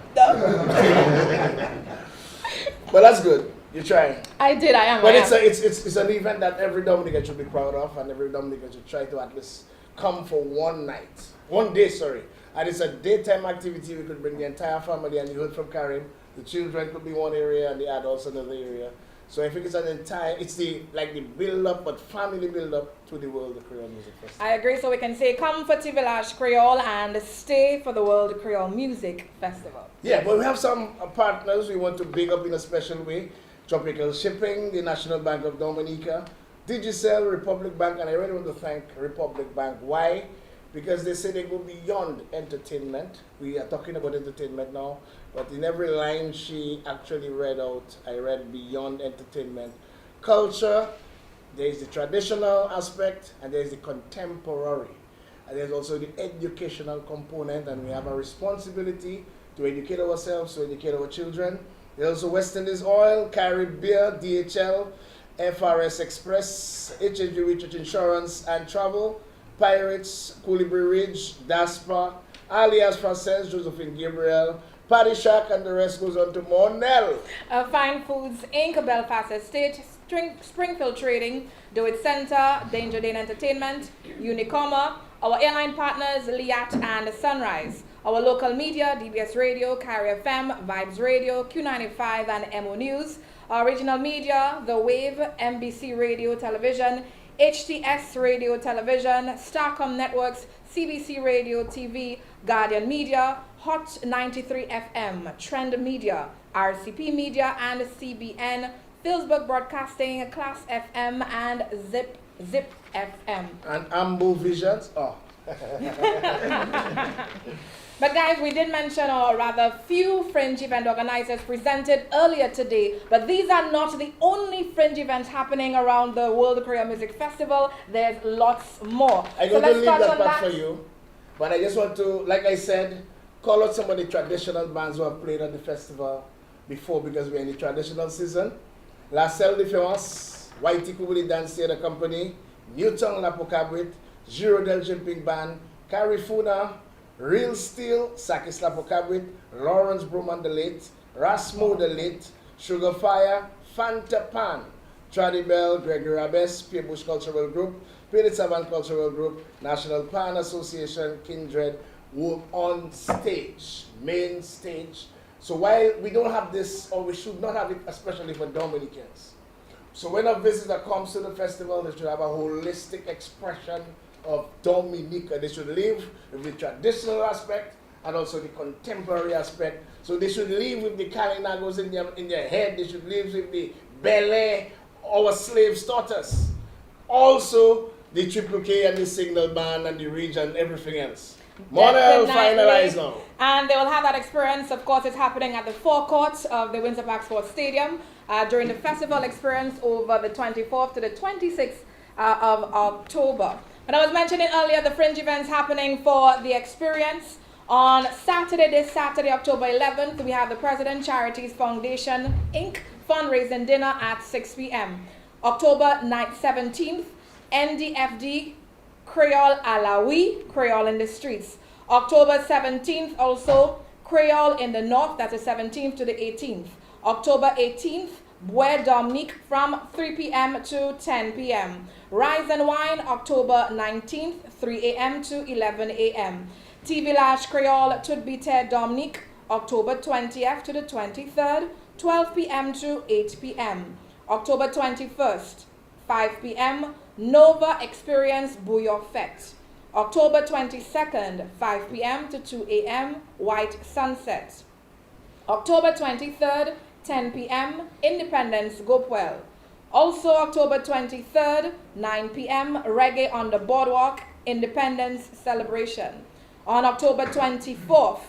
Speaker 2: But that's good. You're trying.
Speaker 1: I did, I am.
Speaker 2: But
Speaker 1: I
Speaker 2: it's an event that every Dominican should be proud of, and every Dominican should try to at least come for one day, and it's a daytime activity. We could bring the entire family, and you heard from Karim, the children could be one area and the adults another area. So I think it's the build up, but family build up to the World Creole Music Festival.
Speaker 1: I agree, so we can say come for Tea Village Creole and stay for the World Creole Music Festival.
Speaker 2: Yeah, but we have some partners we want to big up in a special way. Tropical Shipping, the National Bank of Dominica, Digicel, Republic Bank, and I really want to thank Republic Bank. Why? Because they say they go beyond entertainment. We are talking about entertainment now, but in every line she actually read out, I read beyond entertainment. Culture, there's the traditional aspect, and there's the contemporary. And there's also the educational component, and we have a responsibility to educate ourselves, to educate our children. There's also West Indies Oil, Caribbean, DHL, FRS Express, HHG Research Insurance and Travel, Pirates, Coulibaly Ridge, DASPA, Alias Frances, Josephine Gabriel, Paddy Shack, and the rest goes on to Monell.
Speaker 1: Fine Foods Inc., Belfast Estate, Springfield Trading, Do It Center, Danger Dane Entertainment, Unicoma, our airline partners, Liat and Sunrise, our local media, DBS Radio, Carrier FM, Vibes Radio, Q95 and MO News, our regional media, The Wave, MBC Radio Television, HTS Radio Television, Starcom Networks, CBC Radio TV, Guardian Media, Hot 93 FM, Trend Media, RCP Media and CBN, Philsburg Broadcasting, Class FM and Zip FM.
Speaker 2: And Ambo Visions. Oh.
Speaker 1: But guys, we did mention, or rather few fringe event organizers presented earlier today, but these are not the only fringe events happening around the World Korea Music Festival. There's lots more.
Speaker 2: I'm going to leave that part for you, but I just want to, like I said, call out some of the traditional bands who have played at the festival before, because we're in the traditional season. La Selle de France, Whitey Kubuli Dance Theatre Company, Newton Lapokabrit, Giro del Jumping Band, Carifuna, Real Steel, Sakis Lapokabrit, Lawrence Broman the Late, Rasmo the Late, Sugar Fire, Fanta Pan, Tradi Bell, Gregory Rabes, Pierre Bush Cultural Group, Spirit Savant Cultural Group, National Pan Association, Kindred, were on stage, main stage. So while we don't have this, or we should not have it, especially for Dominicans. So when a visitor comes to the festival, they should have a holistic expression of Dominica. They should live with the traditional aspect and also the contemporary aspect. So they should live with the Kalinagos in their head. They should live with the Bele, our slaves taught us. Also, the Triple K and the Signal Band and the region, everything else. Monel finalized now.
Speaker 1: And they will have that experience. Of course, it's happening at the forecourt of the Windsor Park Sports Stadium during the festival experience over the 24th to the 26th of October. And I was mentioning earlier the fringe events happening for the experience. On Saturday, this Saturday, October 11th, we have the President Charities Foundation, Inc. fundraising dinner at 6 p.m. October 17th, NDFD Creole Alawi, Creole in the Streets. October 17th, also Creole in the North, that's the 17th to the 18th. October 18th, Bois Dominique from 3 p.m. to 10 p.m. Rise and Wine, October 19th, 3 a.m. to 11 a.m. T Village Creole Tudbite Dominique, October 20th to the 23rd, 12 p.m. to 8 p.m. October 21st, 5 p.m. Nova Experience Bouillon Fête. October 22nd, 5 p.m. to 2 a.m. White Sunset. October 23rd, 10 p.m. Independence Gopwell. Also October 23rd, 9 p.m. Reggae on the Boardwalk Independence Celebration. On October 24th,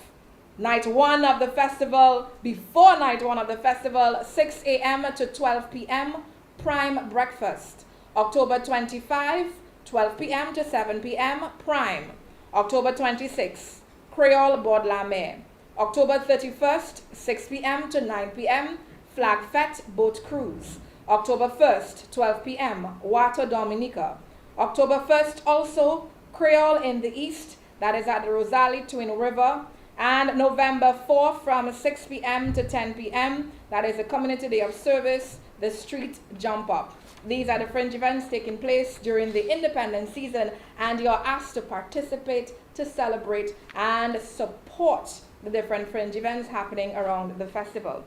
Speaker 1: night one of the festival, before night one of the festival, 6 a.m. to 12 p.m. Prime Breakfast. October 25, 12 p.m. to 7 p.m. Prime. October 26, Creole Bord la Mer. October 31st, 6 p.m. to 9 p.m. Flag Fete Boat Cruise. October 1st, 12 p.m. Water Dominica. October 1st, also Creole in the East, that is at the Rosalie Twin River. And November 4th from 6 p.m. to 10 p.m., that is a community day of service, the Street Jump Up. These are the fringe events taking place during the independent season, and you're asked to participate, to celebrate, and support the different fringe events happening around the festival.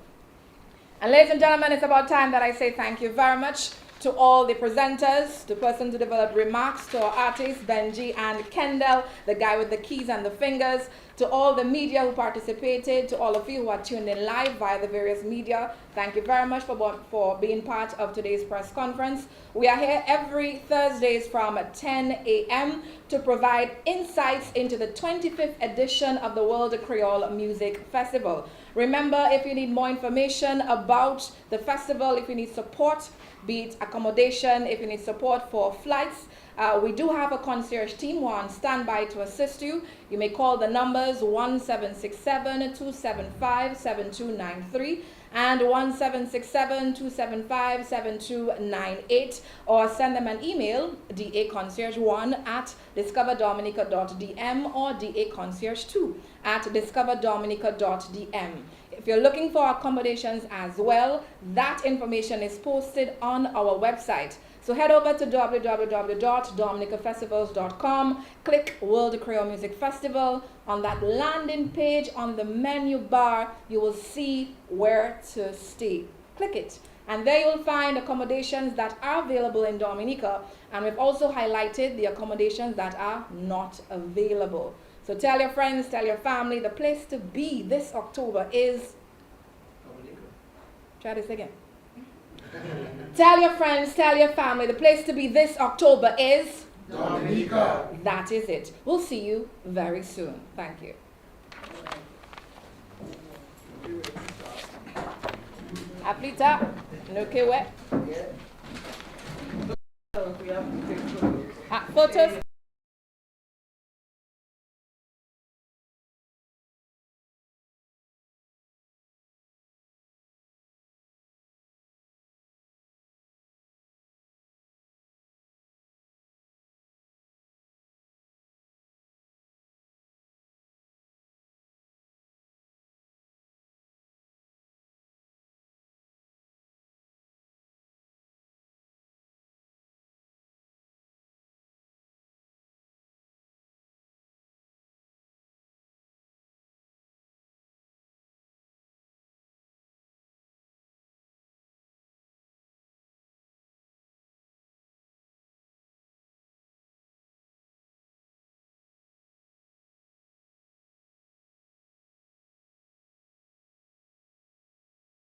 Speaker 1: And ladies and gentlemen, it's about time that I say thank you very much to all the presenters, the persons who developed remarks, to our artists, Benji and Kendall, the guy with the keys and the fingers, to all the media who participated, to all of you who are tuned in live via the various media. Thank you very much for being part of today's press conference. We are here every Thursdays from 10 a.m. to provide insights into the 25th edition of the World Creole Music Festival. Remember, if you need more information about the festival, if you need support, be it accommodation, if you need support for flights, we do have a concierge team who are on standby to assist you. You may call the numbers 1767-275-7293 and 1767-275-7298, or send them an email, daconcierge1@discoverdominica.dm or daconcierge2@discoverdominica.dm. If you're looking for accommodations as well, that information is posted on our website. So head over to www.dominicafestivals.com, click World Creole Music Festival. On that landing page, on the menu bar, you will see where to stay. Click it. And there you'll find accommodations that are available in Dominica. And we've also highlighted the accommodations that are not available. So tell your friends, tell your family, the place to be this October is... Try this again. Tell your friends, tell your family, the place to be this October is...
Speaker 6: Dominica.
Speaker 1: That is it. We'll see you very soon. Thank you. Aplita, okay, wet. Photos.